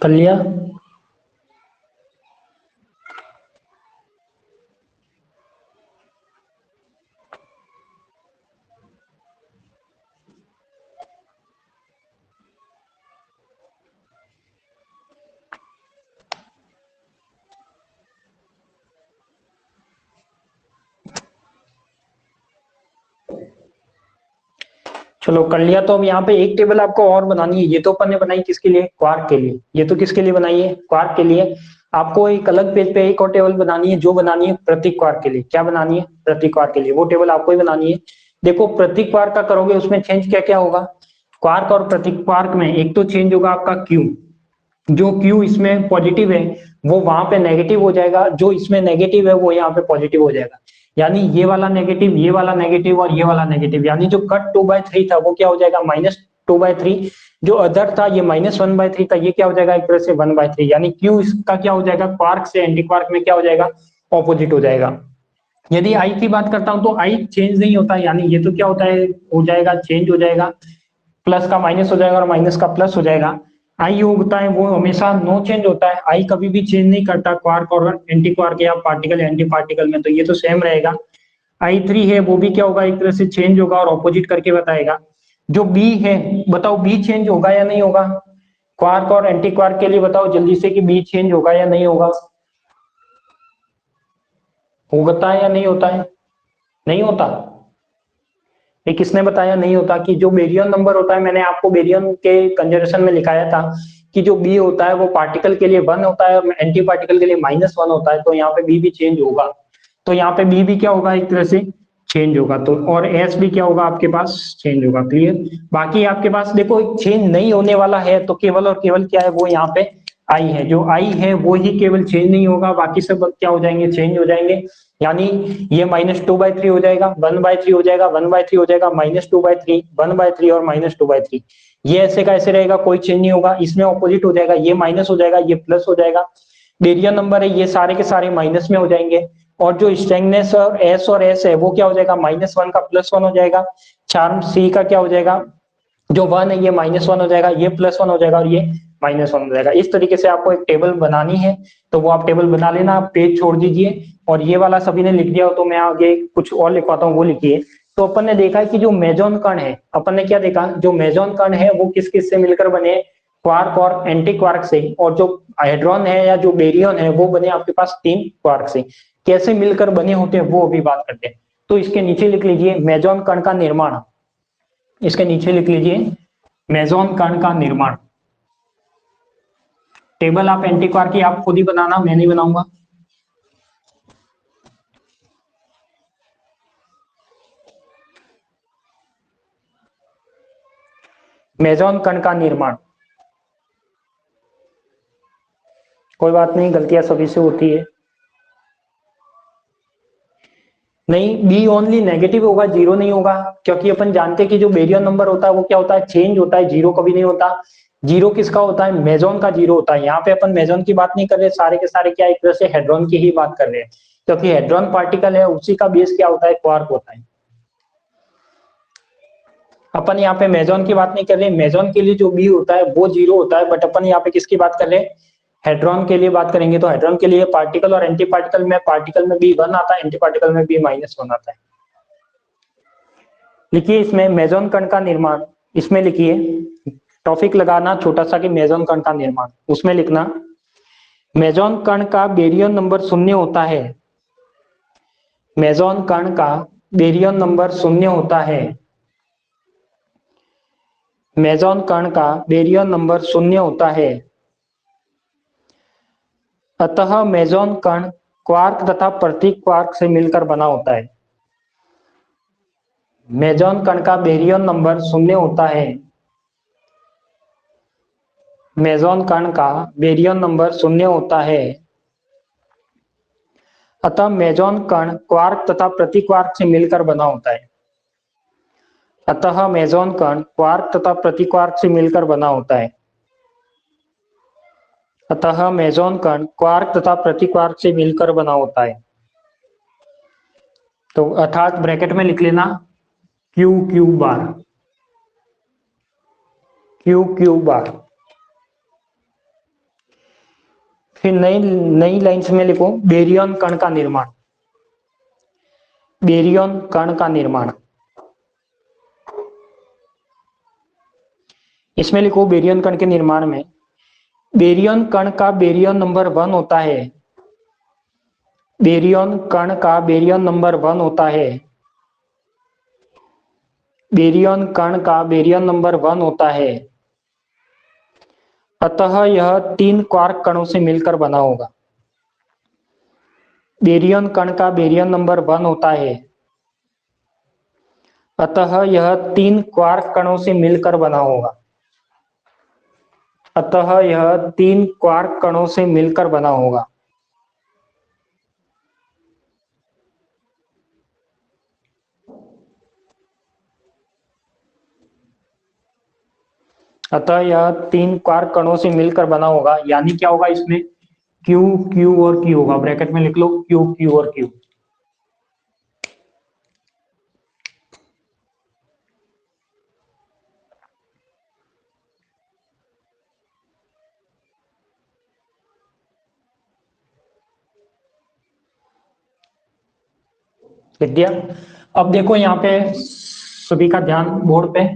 कर लिया। चलो कर लिया। तो अब यहाँ पे एक टेबल आपको और बनानी है। ये तो अपन ने बनाई किसके लिए? क्वार्क के लिए। ये तो किसके लिए बनाई है? क्वार्क के लिए। आपको एक अलग पेज पे एक और टेबल बनानी है, जो बनानी है प्रतीक क्वार्क के लिए। क्या बनानी है? प्रतीक क्वार्क के लिए। वो टेबल आपको ही बनानी है। देखो प्रतीक क्वार्क का करोगे उसमें चेंज क्या क्या होगा? क्वार्क और प्रतीक क्वार्क में एक तो चेंज होगा आपका क्यू। जो क्यू इसमें पॉजिटिव है वो वहां पे नेगेटिव हो जाएगा, जो इसमें नेगेटिव है वो यहाँ पे पॉजिटिव हो जाएगा। यानी ये वाला नेगेटिव, ये वाला नेगेटिव और ये वाला नेगेटिव, यानी जो कट 2/3 था वो क्या हो जाएगा? -2/3। जो अदर था ये -1/3 था, ये क्या हो जाएगा? एक तरह से 1/3। यानी क्यू इसका क्या हो जाएगा? क्वार्क से एंटी क्वार्क में क्या हो जाएगा? ऑपोजिट हो जाएगा। यदि आई की बात करता हूं तो आई चेंज नहीं होता, यानी ये तो क्या होता है? हो जाएगा, चेंज हो जाएगा। प्लस का माइनस हो जाएगा और माइनस का प्लस हो जाएगा। आई होता है वो हमेशा नो चेंज होता है। आई कभी भी चेंज नहीं करता क्वार्क और एंटी क्वार्क या पार्टिकल एंटी पार्टिकल में, तो ये तो सेम रहेगा। I3 है वो भी क्या होगा? एक तरह से चेंज होगा और ऑपोजिट करके बताएगा। जो बी है, बताओ बी चेंज होगा या नहीं होगा? क्वार्क और एंटी क्वार्क के लिए बताओ जल्दी से कि बी चेंज होगा या नहीं होगा? होता है या नहीं होता है? नहीं होता। ये किसने बताया नहीं होता? कि जो बेरियन नंबर होता है, मैंने आपको बेरियन के कंजर्वेशन में लिखाया था कि जो बी होता है वो पार्टिकल के लिए 1 होता है और एंटी पार्टिकल के लिए -1 होता है। तो यहाँ पे बी भी चेंज होगा। तो यहाँ पे बी भी क्या होगा? एक तरह से चेंज होगा। तो और एस भी क्या होगा आपके पास? चेंज होगा। क्लियर? बाकी आपके पास देखो चेंज नहीं होने वाला है तो केवल और केवल क्या है? वो यहाँ पे आई है। जो आई है वो ही केवल चेंज नहीं होगा, बाकी सब क्या हो जाएंगे? चेंज हो जाएंगे। यानी ये -2/3 हो जाएगा, 1/3 हो जाएगा, 1/3 हो जाएगा, -2/3, 1/3 और -2/3। ये ऐसे का ऐसे रहेगा, कोई चेंज नहीं होगा। इसमें ऑपोजिट हो जाएगा, ये माइनस हो जाएगा, ये प्लस हो जाएगा। बेरियन नंबर है, ये सारे के सारे माइनस में हो जाएंगे। और जो स्ट्रेंथनेस और एस है वो क्या हो जाएगा? -1 का +1 हो जाएगा। चार्म सी का क्या हो जाएगा? जो 1 है ये -1 हो जाएगा, ये +1 हो जाएगा और ये -1 हो जाएगा। इस तरीके से आपको एक टेबल बनानी है। तो वो आप टेबल बना लेना, आप पेज छोड़ दीजिए। और ये वाला सभी ने लिख दिया हो तो मैं आगे कुछ और लिखवाता हूँ, वो लिखिए। तो अपन ने देखा है कि जो मेजॉन कण है, अपन ने क्या देखा? जो मेजॉन कण है वो किस किस से मिलकर बने? क्वार्क और एंटी क्वार्क से। और जो हाइड्रॉन है या जो बेरियन है वो बने आपके पास 3 क्वार्क से। कैसे मिलकर बने होते हैं वो अभी बात करते हैं। तो इसके नीचे लिख लीजिए मेजॉन कण का निर्माण। इसके नीचे लिख लीजिए मेजॉन कण का निर्माण। टेबल आप एंटी क्वार्क की आप खुद ही बनाना, मैं नहीं बनाऊंगा। मेजॉन कण का निर्माण। कोई बात नहीं, गलतियां सभी से होती है। नहीं, बी ओनली नेगेटिव होगा, जीरो नहीं होगा। क्योंकि अपन जानते हैं कि जो बेरियन नंबर होता है वो क्या होता है? चेंज होता है, जीरो कभी नहीं होता। जीरो किसका होता है? मेजॉन का जीरो होता है। यहाँ पे अपन मेजॉन की बात नहीं कर रहे, सारे के सारे क्या एक तरह से हेड्रॉन की ही बात कर रहे हैं। क्योंकि हेड्रॉन पार्टिकल है उसी का बेस क्या होता है, क्वार्क होता है। अपन यहाँ पे मेजॉन की बात नहीं कर रहे, मेजॉन के लिए जो बी होता है वो 0 होता है, बट अपन यहाँ पे किसकी बात कर रहे हैं, हेड्रॉन के लिए बात करेंगे। तो हेड्रॉन के लिए पार्टिकल और एंटी पार्टिकल में बी 1 आता है, एंटी पार्टिकल में बी -1 आता है। लिखिए इसमें मेजॉन कण का निर्माण, इसमें लिखिए टॉपिक लगाना छोटा सा कि मेजॉन कण का निर्माण, उसमें लिखना मेजॉन कण का बेरियन नंबर 0 होता है। मेजॉन कण का बेरियन नंबर 0 होता है। मेजॉन कण का बेरियन नंबर 0 होता है। अतः मेजॉन कण क्वार्क तथा प्रति क्वार्क से मिलकर बना होता है। मेजॉन कण का बेरियन नंबर 0 होता है। मेजॉन कण का बेरियन नंबर 0 होता है। अतः मेजॉन कण क्वार्क तथा प्रति क्वार्क से मिलकर बना होता है। अतः मेजॉन कण क्वार्क तथा प्रति क्वार्क से मिलकर बना होता है। अतः मेजॉन कण क्वार्क तथा प्रति क्वार्क से मिलकर बना होता है। तो अर्थात ब्रैकेट में लिख लेना Q Q bar, Q Q bar. फिर नई लाइंस में लिखो बेरियन कण का निर्माण, बेरियन कण का निर्माण। इसमें लिखो बेरियन कण के निर्माण में बेरियन कण का बेरियन नंबर 1 होता है। बेरियन कण का बेरियन नंबर 1 होता है। बेरियन कण का बेरियन नंबर 1 होता है। अतः यह 3 क्वार्क कणों से मिलकर बना होगा। बेरियन कण का बेरियन नंबर 1 होता है। अतः यह 3 क्वार्क कणों से मिलकर बना होगा। अतः यह 3 क्वार्क कणों से मिलकर बना होगा। अतः यह 3 क्वार्क कणों से मिलकर बना होगा, यानी क्या होगा इसमें क्यू क्यू और क्यू होगा। ब्रैकेट में लिख लो क्यू क्यू और क्यू। लिख दिया। अब देखो यहाँ पे सभी का ध्यान बोर्ड पे,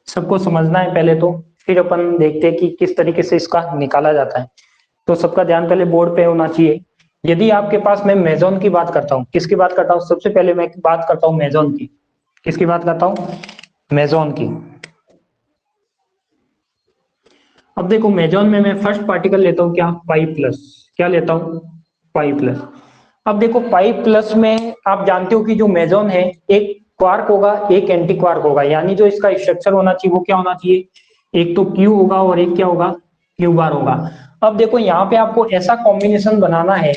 सबको समझना है पहले तो, फिर अपन देखते हैं कि किस तरीके से इसका निकाला जाता है। तो सबका ध्यान पहले बोर्ड पे होना चाहिए। यदि आपके पास, मैं मेजॉन की बात करता हूँ, किसकी बात करता हूँ, सबसे पहले मैं बात करता हूँ मेजॉन की। किसकी बात करता हूँ, मेजॉन की। अब देखो मेजॉन में मैं फर्स्ट पार्टिकल लेता हूँ क्या, पाई प्लस। क्या लेता हूँ, पाई प्लस। अब देखो पाई प्लस में आप जानते हो कि जो मेजॉन है एक क्वार्क होगा एक एंटी क्वार्क होगा, यानी जो इसका स्ट्रक्चर होना चाहिए वो क्या होना चाहिए, एक तो क्यू होगा और एक क्या होगा, क्यू बार होगा। अब देखो यहाँ पे आपको ऐसा कॉम्बिनेशन बनाना है,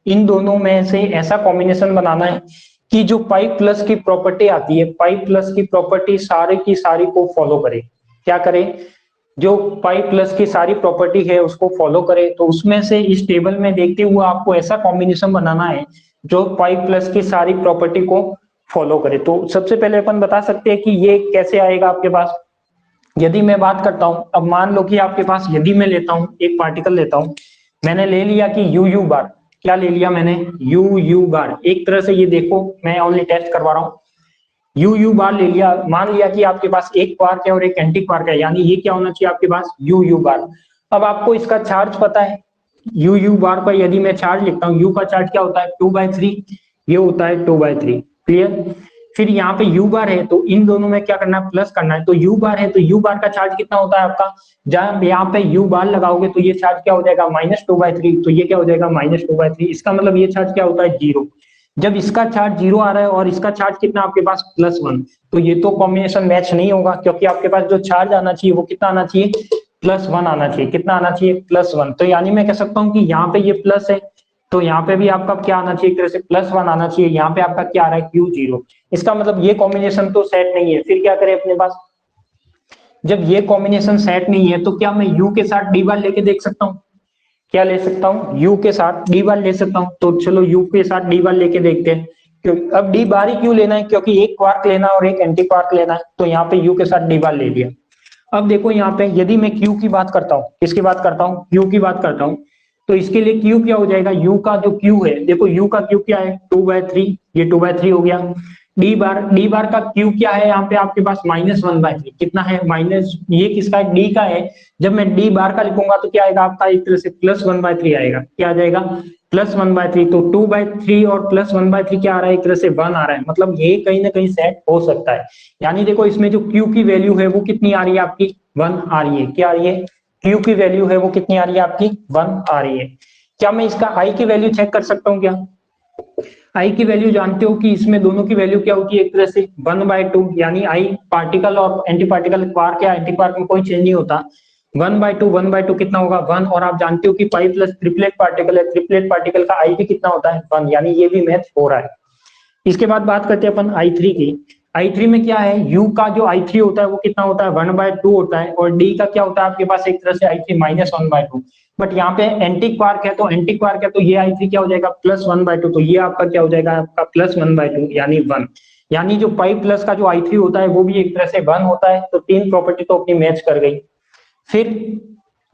इन दोनों में से ऐसा कॉम्बिनेशन बनाना है कि जो पाई प्लस की प्रॉपर्टी आती है, पाई प्लस की प्रॉपर्टी सारी की सारी को फॉलो करे। क्या करे, जो पाई प्लस की सारी प्रॉपर्टी है उसको फॉलो करे। तो उसमें से इस टेबल में देखते हुए आपको ऐसा कॉम्बिनेशन बनाना है जो पाई प्लस की सारी प्रॉपर्टी को फॉलो करे। तो सबसे पहले अपन बता सकते हैं कि ये कैसे आएगा आपके पास। यदि मैं बात करता हूं, अब मान लो कि आपके पास, यदि मैं लेता हूं एक पार्टिकल लेता हूं, मैंने ले लिया कि यू यू बार। क्या ले लिया मैंने, यू यू बार। एक तरह से ये देखो मैं ओनली टेस्ट करवा रहा हूं, यू यू बार ले लिया। मान लिया कि आपके पास एक क्वार्क है और एक एंटी क्वार्क है, यानी ये क्या होना चाहिए आपके पास, यू यू बार। अब आपको इसका चार्ज पता है, यू यू बार पर यदि मैं चार्ज लिखता हूँ, यू का चार्ज क्या होता है 2/3, ये होता है 2/3। क्लियर। फिर यहाँ पे यू बार है तो इन दोनों में क्या करना है, प्लस करना है। तो यू बार है तो यू बार का चार्ज कितना होता है आपका, जब यहाँ पे यू बार लगाओगे तो ये चार्ज क्या हो जाएगा, -2/3। तो ये क्या हो जाएगा, -2/3। इसका मतलब ये चार्ज क्या होता है, 0। जब इसका चार्ज 0 आ रहा है और इसका चार्ज कितना आपके पास, +1, तो ये तो कॉम्बिनेशन मैच नहीं होगा, क्योंकि आपके पास जो चार्ज आना चाहिए वो कितना आना चाहिए, +1 आना चाहिए। कितना आना चाहिए, +1। तो यानी मैं कह सकता हूँ कि यहाँ पे ये प्लस है तो यहाँ पे भी आपका क्या आना चाहिए, एक तरह से +1 आना चाहिए। यहाँ पे आपका क्या आ रहा है, Q0। इसका मतलब ये कॉम्बिनेशन तो सेट नहीं है। फिर क्या करें अपने पास, जब ये कॉम्बिनेशन सेट नहीं है तो क्या मैं U के साथ D बार लेके देख सकता हूँ, क्या ले सकता हूँ, यू के साथ डी बार ले सकता हूँ। तो चलो यू के साथ डी बार लेके देखते हैं। क्योंकि अब डी बार ही क्यों लेना है, क्योंकि एक क्वार्क लेना है और एक एंटी क्वार्क लेना है, तो यहाँ पे यू के साथ डी बार ले लिया। अब देखो यहाँ पे यदि मैं क्यू की बात करता हूँ, किसकी बात करता हूँ, क्यू की बात करता हूँ, तो इसके लिए क्यू क्या हो जाएगा, यू का जो क्यू है, देखो यू का क्यू क्या है 2/3, ये 2/3 हो गया। डी बार का क्यू क्या है यहाँ पे आपके पास -1/3, कितना है माइनस, ये किसका है, डी का है। जब मैं डी बार का लिखूंगा तो क्या आएगा आपका, एक तरह से +1/3 आएगा। क्या आ जाएगा, +1/3। तो 2/3 और +1/3 क्या आ रहा है, एक तरह से 1 आ रहा है, मतलब ये कहीं ना कहीं सेट हो सकता है। यानी देखो इसमें जो क्यू की वैल्यू है वो कितनी आ रही है आपकी, 1 आ रही है। क्या आ रही है, क्यू की वैल्यू है वो कितनी आ रही है आपकी, 1 आ रही है। क्या मैं इसका आई की वैल्यू चेक कर सकता हूँ क्या, आई की वैल्यू जानते हो कि इसमें दोनों की वैल्यू क्या होती है, एक तरह से 1/2, यानी आई पार्टिकल और एंटी पार्टिकल, क्वार्क या एंटी क्वार्क में कोई चेंज नहीं होता। 1/2 कितना होगा 1, और आप जानते हो कि पाई प्लस ट्रिपलेट पार्टिकल है, ट्रिपलेट पार्टिकल का आई भी कितना होता है 1, यानी ये भी मैच हो रहा है। इसके बाद बात करते हैं अपन i3 की। i3 में क्या है, u का जो i3 होता है वो कितना होता है 1/2 होता है, और d का क्या होता है आपके पास एक तरह से i3 -1/2। बट यहाँ पे एंटी क्वार्क है, तो एंटी क्वार्क है तो ये i3 क्या हो जाएगा +1/2, तो ये आपका क्या हो जाएगा आपका +1/2 यानी 1। यानी जो पाई प्लस का जो i3 होता है वो भी एक तरह से 1 होता है, तो तीन प्रॉपर्टी तो अपनी मैच कर गई। फिर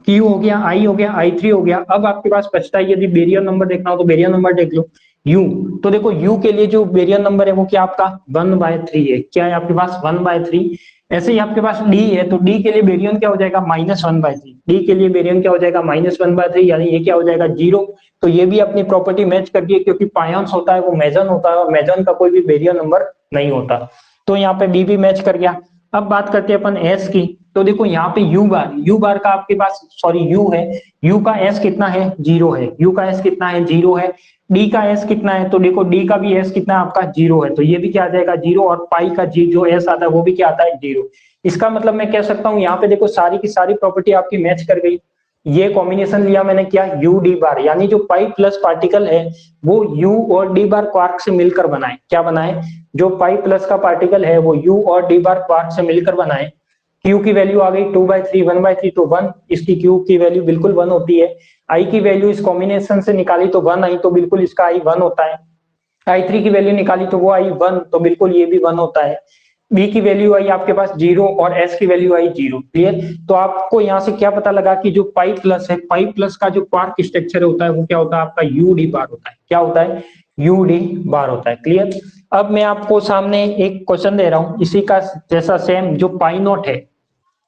Q हो गया, I हो गया, I3 हो गया। अब आपके पास बचता है यदि बेरियर नंबर देखना हो तो बेरियर नंबर देख लो। U, तो देखो U के लिए जो बेरियर नंबर है वो क्या आपका 1/3 है। क्या है आपके पास 1/3। ऐसे ही आपके पास D है, तो D के लिए बेरियन क्या हो जाएगा -1/3। D के लिए बेरियन क्या हो जाएगा -1/3, यानी ये क्या हो जाएगा 0। तो ये भी अपनी प्रॉपर्टी मैच कर दिए, क्योंकि पायंस होता है वो मेजन होता है, और मेजन का कोई भी बेरियर नंबर नहीं होता। तो यहाँ पे D भी मैच कर गया। अब बात करते हैं अपन S की। तो देखो यहाँ पे यू बार का आपके पास, सॉरी यू है, यू का एस कितना है 0 है, यू का एस कितना है 0 है। डी का एस कितना है, तो देखो डी का भी एस कितना है आपका 0 है, तो ये भी क्या आ जाएगा 0, और पाई का जी जो एस आता है वो भी क्या आता है 0। इसका मतलब मैं कह सकता हूँ यहाँ पे देखो सारी की सारी प्रॉपर्टी आपकी मैच कर गई। ये कॉम्बिनेशन लिया मैंने क्या, यू डी बार, यानी जो पाई प्लस पार्टिकल है वो यू और डी बार क्वार्क से मिलकर बनाए। क्या बनाए, जो पाई प्लस का पार्टिकल है वो यू और डी बार क्वार्क से मिलकर बनाए। Q की वैल्यू आ गई 2/3, 1/3 तो 1, इसकी Q की वैल्यू बिल्कुल 1 होती है। I की वैल्यू इस कॉम्बिनेशन से निकाली तो 1 आई, तो बिल्कुल इसका I 1 होता है। I3 की वैल्यू निकाली तो वो आई 1, तो बिल्कुल ये भी 1 होता है। B की वैल्यू आई आपके पास 0 और S की वैल्यू आई 0। क्लियर। तो आपको यहाँ से क्या पता लगा कि जो पाई प्लस है, पाई प्लस का जो क्वार्क स्ट्रक्चर होता है वो क्या होता है आपका UD बार होता है। क्या होता है, UD बार होता है। क्लियर। अब मैं आपको सामने एक क्वेश्चन दे रहा हूँ इसी का जैसा सेम, जो पाई नॉट है,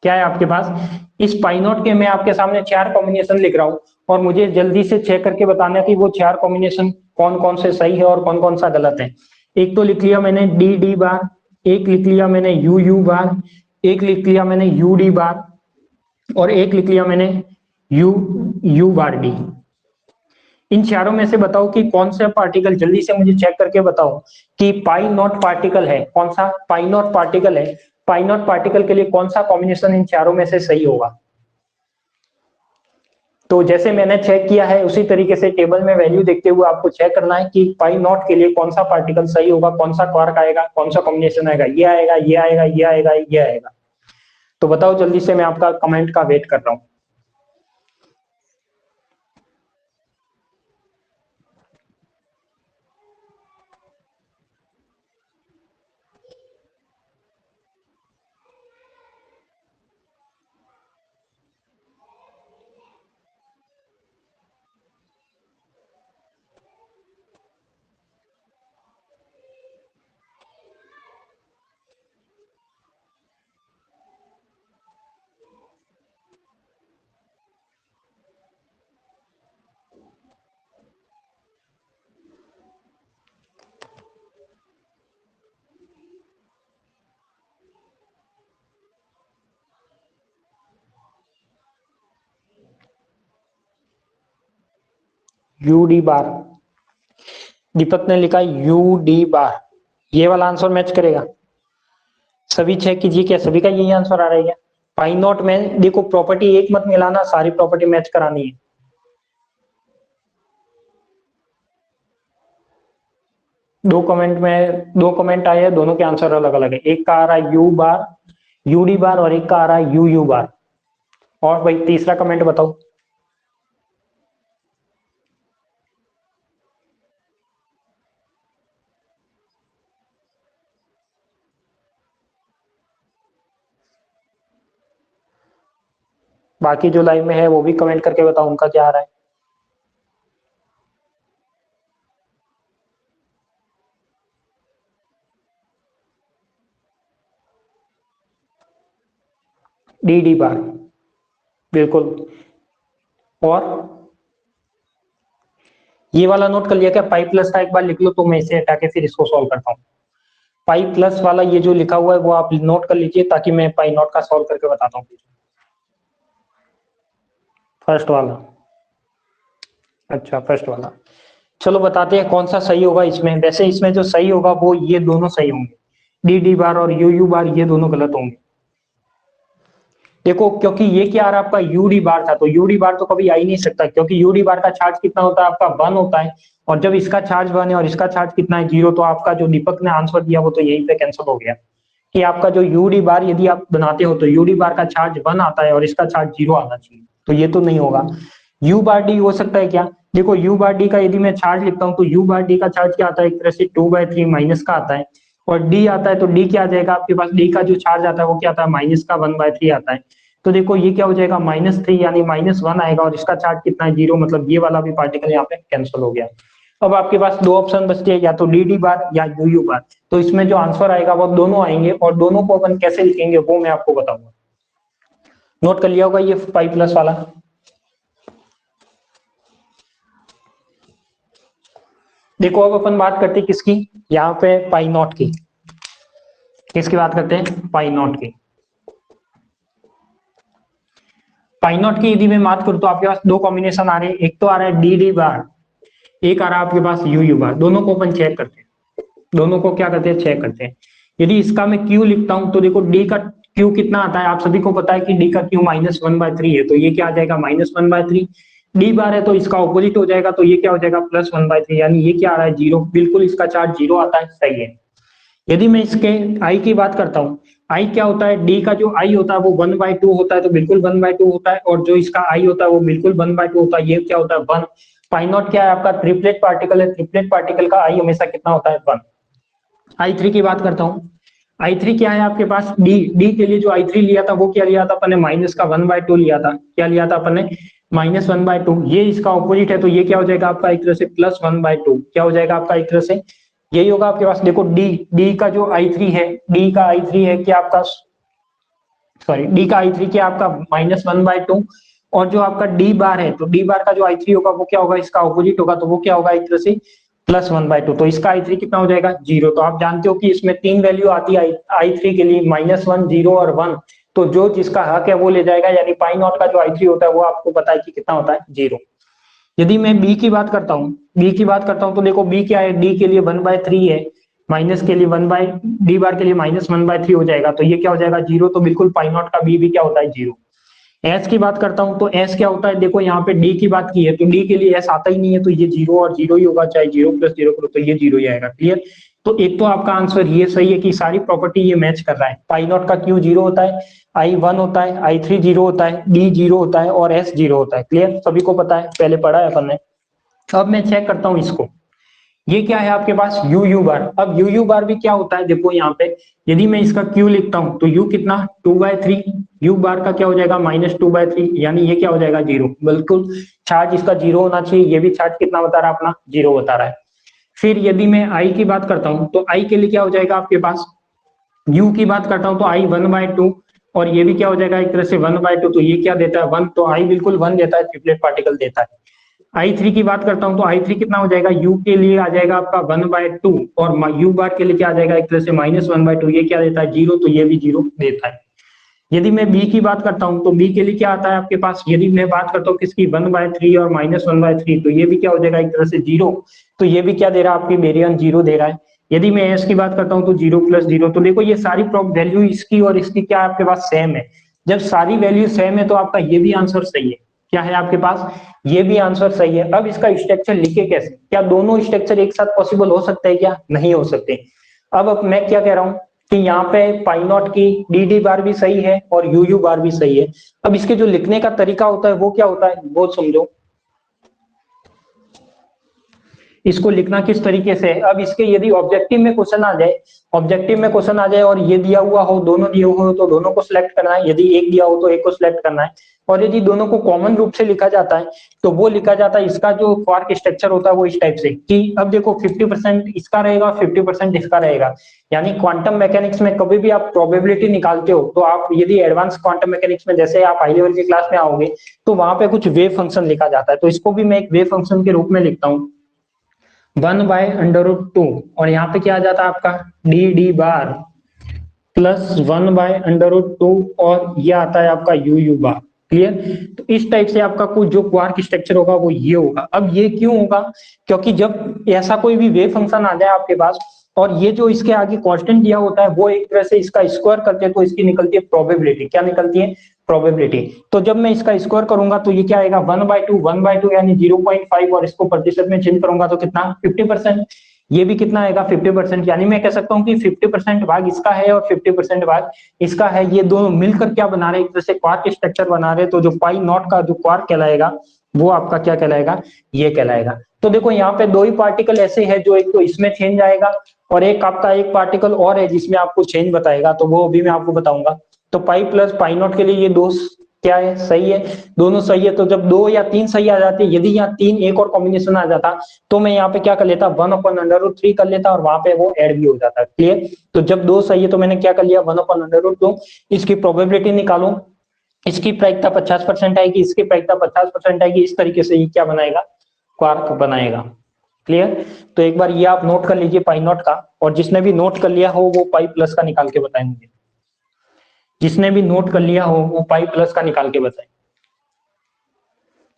क्या है आपके पास, इस पाई नॉट के मैं आपके सामने 4 कॉम्बिनेशन लिख रहा हूं, और मुझे जल्दी से चेक करके बताना कि वो 4 कॉम्बिनेशन कौन कौन से सही है और कौन कौन सा गलत है। एक तो लिख लिया मैंने डी डी बार, एक लिख लिया मैंने यू यू बार, एक लिख लिया मैंने यू डी बार, और एक लिख लिया मैंने यू यू बार डी। इन चारों में से बताओ कि कौन सा पार्टिकल, जल्दी से मुझे चेक करके बताओ कि पाई नॉट पार्टिकल है, कौन सा पाई नॉट पार्टिकल है, पाई नॉट पार्टिकल के लिए कौन सा कॉम्बिनेशन इन चारों में से सही होगा। तो जैसे मैंने चेक किया है उसी तरीके से टेबल में वैल्यू देखते हुए आपको चेक करना है कि पाई नॉट के लिए कौन सा पार्टिकल सही होगा, कौन सा क्वार्क आएगा, कौन सा कॉम्बिनेशन आएगा, ये आएगा, ये आएगा, ये आएगा, ये आएगा। तो बताओ जल्दी से, मैं आपका कमेंट का वेट कर रहा हूं। यू डी बार, दीपक ने लिखा यू डी बार, ये वाला आंसर मैच करेगा। सभी चेक कीजिए क्या सभी का यही आंसर आ रहा है क्या। पाई नॉट में देखो प्रॉपर्टी एक मत मिलाना, सारी प्रॉपर्टी मैच करानी है। दो कमेंट आए हैं, दोनों के आंसर अलग अलग है। एक का आ रहा है यू बार यू डी बार, और एक का आ रहा है यू यू बार। और भाई तीसरा कमेंट बताओ। बाकी जो लाइव में है वो भी कमेंट करके बताओ उनका क्या आ रहा है। डी बार, बिल्कुल। और ये वाला नोट कर लिया क्या? पाई प्लस का एक बार लिख लो तो मैं इसे हटा के फिर इसको सॉल्व करता हूँ। पाई प्लस वाला ये जो लिखा हुआ है वो आप नोट कर लीजिए ताकि मैं पाई नॉट का सॉल्व करके बताता हूँ। फर्स्ट वाला, अच्छा फर्स्ट वाला, चलो बताते हैं कौन सा सही होगा इसमें। वैसे इसमें जो सही होगा वो ये दोनों सही होंगे, डी बार और यू बार ये दोनों गलत होंगे। देखो क्योंकि ये क्या आ रहा है आपका यूडी बार था, तो यूडी बार तो कभी आ ही नहीं सकता क्योंकि यूडी बार का चार्ज कितना होता है आपका 1 होता है, और जब इसका चार्ज 1 है और इसका चार्ज कितना है 0, तो आपका जो दीपक ने आंसर दिया वो तो यहीं पे कैंसिल हो गया कि आपका जो यूडी बार यदि आप बनाते हो तो यूडी बार का चार्ज 1 आता है और इसका चार्ज 0 आना चाहिए, तो ये तो नहीं होगा। यू बार डी हो सकता है क्या? देखो यू बार डी का यदि मैं चार्ज लिखता हूँ तो यू बार डी का चार्ज क्या आता है, एक तरह से 2/3 माइनस का आता है, और डी आता है तो डी क्या आ जाएगा आपके पास, डी का जो चार्ज आता है वो क्या आता है, माइनस का 1/3 आता है। तो देखो ये क्या हो जाएगा, -3 यानी -1 आएगा, और इसका चार्ज कितना है 0, मतलब ये वाला भी पार्टिकल यहाँ पे कैंसिल हो गया। अब आपके पास दो ऑप्शन बचते हैं, या तो डी बार या यू बार। तो इसमें जो आंसर आएगा वो दोनों आएंगे, और दोनों को अपन कैसे लिखेंगे वो मैं आपको बताऊंगा। नोट कर लिया होगा ये पाई प्लस वाला। देखो अब अपन बात करते हैं किसकी, यहाँ पे पाई नॉट की। किसकी बात करते हैं, पाई नॉट की। पाई नॉट की यदि मैं बात करूं तो आपके पास दो कॉम्बिनेशन आ रहे हैं, एक तो आ रहा है डी बार, एक आ रहा है आपके पास यू बार। दोनों को अपन चेक करते हैं, दोनों को क्या करते हैं, चेक करते हैं। यदि इसका मैं क्यू लिखता हूं तो देखो डी का क्यू कितना आता है, आप सभी को पता है कि डी का क्यू -1/3 है, तो ये क्या आ जाएगा -1/3। डी बार है तो इसका ऑपोजिट हो जाएगा, तो ये क्या हो जाएगा +1/3, यानी ये क्या आ रहा है 0, बिल्कुल इसका चार्ज 0 आता है, सही है। यदि मैं इसके आई की बात करता हूँ, आई क्या होता है, डी का जो आई होता है वो 1/2 होता है, तो बिल्कुल 1/2 होता है, और जो इसका आई होता है वो बिल्कुल 1/2 होता है, ये क्या होता है 1। पाई नॉट क्या है आपका, ट्रिपलेट पार्टिकल है, ट्रिपलेट पार्टिकल का आई हमेशा कितना होता है 1। I3 की बात करता हूँ, I3 क्या है आपके पास, डी के लिए जो I3 लिया था वो क्या लिया था अपन ने, माइनस का 1/2 लिया था। क्या लिया था अपन ने, -1/2। ये इसका ऑपोजिट है तो ये क्या हो जाएगा आपका एक तरह से +1/2। क्या हो जाएगा आपका एक तरह से, यही होगा आपके पास। देखो डी का जो I3 है, डी का I3 है कि आपका, सॉरी डी का I3 क्या आपका -1/2, और जो आपका डी बार है तो डी बार का जो I3 होगा वो क्या होगा, इसका ऑपोजिट होगा, तो वो क्या होगा एक तरह से +1/2। तो इसका I3 कितना हो जाएगा 0। तो आप जानते हो कि इसमें 3 वैल्यू आती है I3 के लिए, -1, 0 और 1। तो जो जिसका हक है वो ले जाएगा, यानी पाई नॉट का जो I3 होता है वो आपको पता है कि कितना होता है 0। यदि मैं बी की बात करता हूँ, बी की बात करता हूँ तो देखो बी क्या है, डी के लिए 1/3 है, माइनस के लिए डी बार के लिए -1/3 हो जाएगा, तो ये क्या हो जाएगा 0। तो बिल्कुल पाई नॉट का बी भी क्या होता है 0। एस की बात करता हूं तो एस क्या होता है, देखो यहाँ पे डी की बात की है तो डी के लिए एस आता ही नहीं है, तो ये 0 और 0 ही होगा, चाहे 0 + 0 करो तो ये 0 ही आएगा। क्लियर? तो एक तो आपका आंसर ये सही है कि सारी प्रॉपर्टी ये मैच कर रहा है। पाई नॉट का क्यू 0 होता है, आई 1 होता है, I3 0 होता है, डी 0 होता है और एस 0 होता है। क्लियर? सभी को पता है, पहले पढ़ा है अपन ने। अब मैं चेक करता हूँ इसको, ये क्या है आपके पास यू बार। अब यू बार भी क्या होता है, देखो यहाँ पे यदि मैं इसका क्यू लिखता हूं तो यू कितना 2/3, यू बार का क्या हो जाएगा -2/3, यानी ये क्या हो जाएगा 0। बिल्कुल चार्ज इसका 0 होना चाहिए, ये भी चार्ज कितना बता रहा है अपना 0 बता रहा है। फिर यदि मैं आई की बात करता हूं तो आई के लिए क्या हो जाएगा आपके पास, यू की बात करता हूं तो आई 1/2, और ये भी क्या हो जाएगा एक तरह से 1/2, तो ये क्या देता है 1, तो आई बिल्कुल 1 देता है, ट्रिपलेट पार्टिकल देता है। I3 की बात करता हूं तो I3 कितना हो जाएगा, U के लिए आ जाएगा आपका 1/2, और U बार के लिए क्या आ जाएगा एक तरह से -1/2, ये क्या देता है 0, तो ये भी 0 देता है। यदि मैं B की बात करता हूं तो B के लिए क्या आता है आपके पास, यदि मैं बात करता हूं किसकी 1/3 और -1/3, तो ये भी क्या हो जाएगा एक तरह से 0, तो ये भी क्या दे रहा है आपकी बेरियन 0 दे रहा है। यदि मैं S की बात करता हूं तो 0 + 0, तो देखो ये सारी वैल्यू इसकी और इसकी क्या आपके पास सेम है। जब सारी वैल्यू सेम है तो आपका ये भी आंसर सही है। क्या है आपके पास, ये भी आंसर सही है। अब इसका स्ट्रक्चर लिखे कैसे, क्या दोनों स्ट्रक्चर एक साथ पॉसिबल हो सकते हैं, क्या नहीं हो सकते। अब मैं क्या कह रहा हूं कि यहाँ पे पाई नॉट की डी बार भी सही है और यू बार भी सही है। अब इसके जो लिखने का तरीका होता है वो क्या होता है वो समझो। इसको लिखना किस तरीके से है। अब इसके यदि ऑब्जेक्टिव में क्वेश्चन आ जाए, ऑब्जेक्टिव में क्वेश्चन आ जाए और ये दिया हुआ हो, दोनों दिए हुए हो तो दोनों को सिलेक्ट करना है, यदि एक दिया हो तो एक को सिलेक्ट करना है, और यदि दोनों को कॉमन रूप से लिखा जाता है तो वो लिखा जाता है, इसका जो क्वार्क स्ट्रक्चर होता है वो इस टाइप से कि अब देखो 50% इसका रहेगा, 50% इसका रहेगा। यानी क्वांटम मैकेनिक्स में कभी भी आप प्रोबेबिलिटी निकालते हो तो आप यदि एडवांस क्वांटम मैकेनिक्स में जैसे आप हाई लेवल की क्लास में आओगे तो वहां पे कुछ वेव फंक्शन लिखा जाता है, तो इसको भी मैं एक वेव फंक्शन के रूप में लिखता हूँ 1/√2, और यहाँ पे क्या आ जाता है आपका डी बार प्लस 1/√2, और ये आता है आपका यू बार। क्लियर। तो इस टाइप से आपका कुछ जो क्वार्क स्ट्रक्चर होगा वो ये होगा। अब ये क्यों होगा, क्योंकि जब ऐसा कोई भी वेव फंक्शन आ जाए आपके पास और ये जो इसके आगे कांस्टेंट दिया होता है वो एक तरह से इसका स्क्वायर करते हैं तो इसकी निकलती है प्रोबेबिलिटी। क्या निकलती है, प्रोबेबिलिटी। तो जब मैं इसका स्क्वायर करूंगा तो ये क्या आएगा 1/2 यानी 0.5, और इसको प्रतिशत में चेंज करूंगा तो कितना 50%। ये भी कितना आएगा 50%, यानी मैं कह सकता हूँ कि 50% भाग इसका है और 50% भाग इसका है। ये दोनों मिलकर क्या बना रहे हैं, एक तरह से क्वार्क स्ट्रक्चर बना रहे हैं। तो जो पाई नॉट का जो क्वार्क कहलाएगा वो आपका क्या कहलाएगा, ये कहलाएगा। तो देखो यहाँ पे दो ही पार्टिकल ऐसे हैं जो एक तो इसमें चेंज आएगा और एक आपका एक पार्टिकल और है जिसमें आपको चेंज बताएगा, तो वो अभी मैं आपको बताऊंगा। तो पाई प्लस पाई नॉट के लिए ये दो क्या है, सही है, दोनों सही है। तो जब दो या तीन सही आ जाती है, यदि यहाँ तीन एक और कॉम्बिनेशन आ जाता तो मैं यहाँ पे क्या कर लेता 1/√3 कर लेता और वहां पे वो ऐड भी हो जाता। क्लियर। तो जब दो सही है तो मैंने क्या कर लिया 1/√2। इसकी प्रोबेबिलिटी निकालो, इसकी प्रायिकता 50% आएगी, इसकी प्रायिकता 50% आएगी, इस तरीके से ये क्या बनाएगा, क्वार्क बनाएगा। क्लियर। तो एक बार ये आप नोट कर लीजिए पाई नॉट का, और जिसने भी नोट कर लिया हो वो पाई प्लस का निकाल के बताएं मुझे। जिसने भी नोट कर लिया हो वो पाई प्लस का निकाल के बताएं।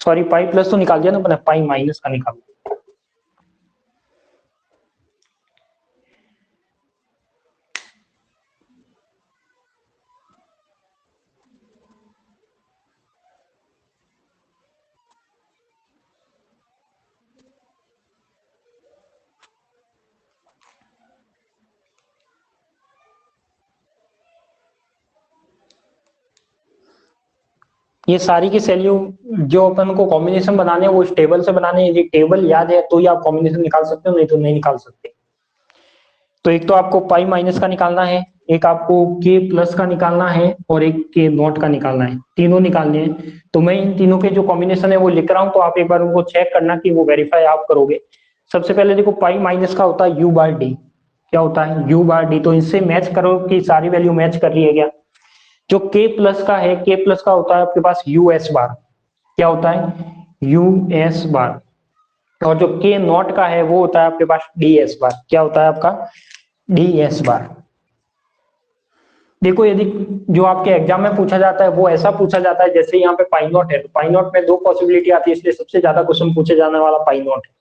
सॉरी पाई प्लस तो निकाल दिया ना, पाई माइनस का निकाल। ये सारी की सैल्यू जो अपन को कॉम्बिनेशन बनाने हैं वो इस टेबल से बनाने हैं। यदि टेबल याद है तो ही आप कॉम्बिनेशन निकाल सकते हो, नहीं तो नहीं निकाल सकते। तो एक तो आपको पाई माइनस का निकालना है, एक आपको के प्लस का निकालना है और एक के नॉट का निकालना है, तीनों निकालने हैं। तो मैं इन तीनों के जो कॉम्बिनेशन है वो लिख रहा हूं, तो आप एक बार उनको चेक करना कि वो वेरीफाई आप करोगे। सबसे पहले देखो पाई माइनस का होता है u/d। क्या होता है u/d, तो इनसे मैच करो कि सारी वैल्यू मैच कर रही है क्या। जो के प्लस का है, के प्लस का होता है आपके पास यूएस बार। क्या होता है यूएस बार। और जो के नॉट का है वो होता है आपके पास डीएस बार। क्या होता है आपका डीएस बार। देखो यदि जो आपके एग्जाम में पूछा जाता है वो ऐसा पूछा जाता है जैसे यहाँ पे पाई नॉट है, तो पाई नॉट में दो पॉसिबिलिटी आती है, इसलिए सबसे ज्यादा क्वेश्चन पूछे जाने वाला पाई नॉट है।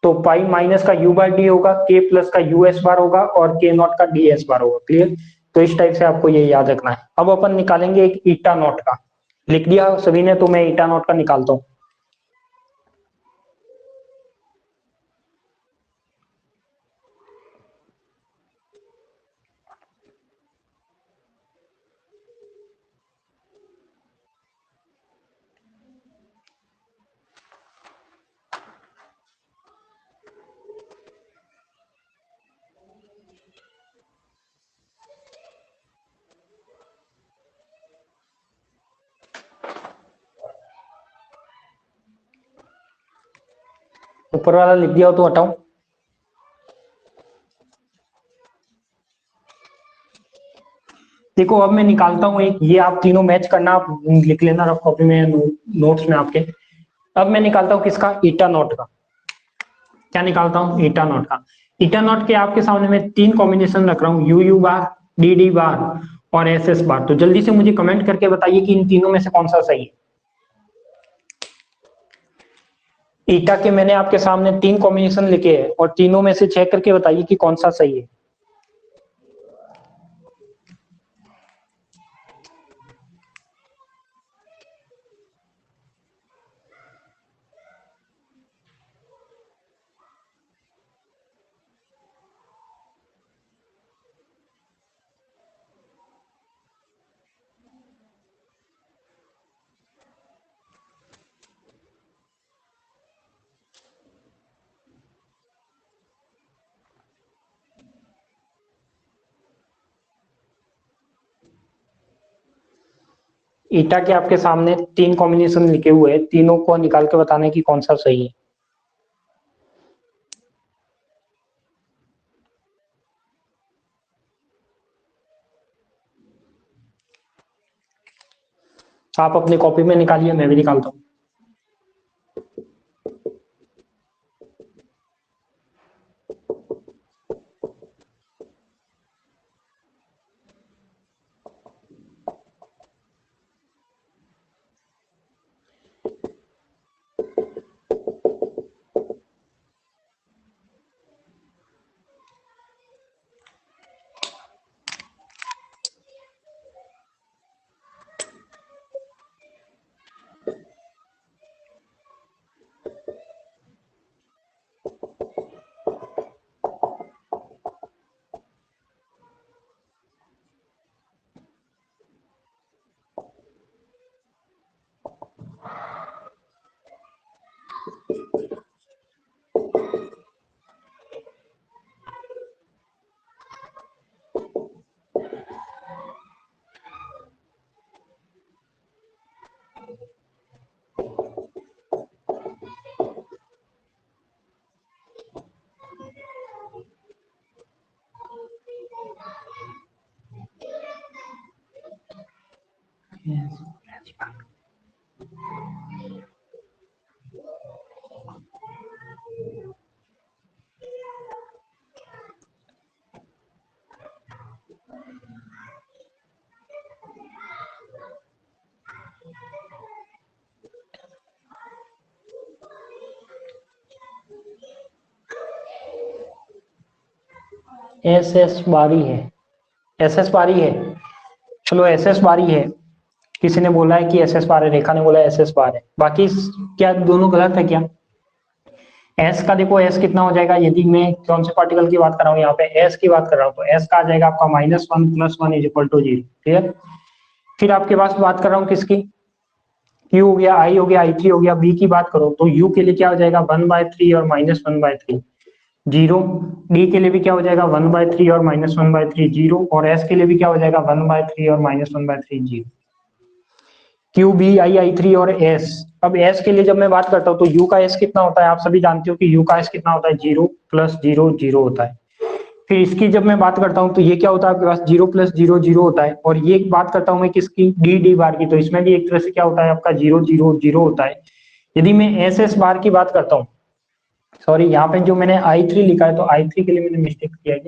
तो पाई माइनस का u/d होगा, के प्लस का यूएस बार होगा और के नॉट का डीएस बार होगा। क्लियर। तो इस टाइप से आपको ये याद रखना है। अब अपन निकालेंगे एक ईटा नॉट का। लिख दिया सभी ने, तो मैं ईटा नॉट का निकालता हूँ। ऊपर वाला लिख दिया हो तो हटाऊं। देखो अब मैं निकालता हूँ एक, ये आप तीनों मैच करना, आप लिख लेना रफ कॉपी में, नोट्स में आपके। अब मैं निकालता हूँ किसका, ईटा नॉट का। क्या निकालता हूँ, ईटा नॉट का। ईटा नॉट के आपके सामने मैं तीन कॉम्बिनेशन रख रहा हूँ, यू बार, डी बार और एस बार। तो जल्दी से मुझे कमेंट करके बताइए कि इन तीनों में से कौन सा सही है। ईटा के मैंने आपके सामने तीन कॉम्बिनेशन लिखे हैं और तीनों में से चेक करके बताइए कि कौन सा सही है। ईटा के आपके सामने 3 कॉम्बिनेशन लिखे हुए हैं, तीनों को निकाल के बताना है कि कौन सा सही है। आप अपनी कॉपी में निकालिए, मैं भी निकालता हूँ। एस एस बारी है, एस एस बारी है, चलो एस एस बारी है। किसी ने बोला है कि एस एस बार है, रेखा ने बोला एस एस बार है, बाकी क्या दोनों गलत है क्या? एस का देखो, एस कितना हो जाएगा, यदि मैं कौन से पार्टिकल की बात कर रहा हूँ, यहाँ पे एस की बात कर रहा हूँ, तो एस का आ जाएगा आपका -1 + 1 = 0। क्लियर? फिर आपके पास बात कर रहा हूँ किसकी, Q हो गया, I हो गया, I3 हो गया, B की बात करो तो U के लिए क्या हो जाएगा 1/3 और -1/3 0। D के लिए भी क्या हो जाएगा 1/3 और -1/3 0, और S के लिए भी क्या हो जाएगा 1/3 और -1/3 0। Q, B, I, I3 और S। अब S के लिए जब मैं बात करता हूँ तो U का S कितना होता है, आप सभी जानते हो कि U का S कितना होता है, 0 + 0 0 होता है। फिर इसकी जब मैं बात करता हूँ तो ये क्या होता है आपके पास 0 + 0 0 होता है, और ये बात करता हूँ मैं किसकी, D बार की, तो इसमें भी एक तरह से क्या होता है आपका 0 0 0 होता है। यदि मैं SS बार की बात करता हूँ, सॉरी यहाँ पे जो मैंने I3 लिखा है, तो I3 के लिए मैंने मिस्टेक किया है।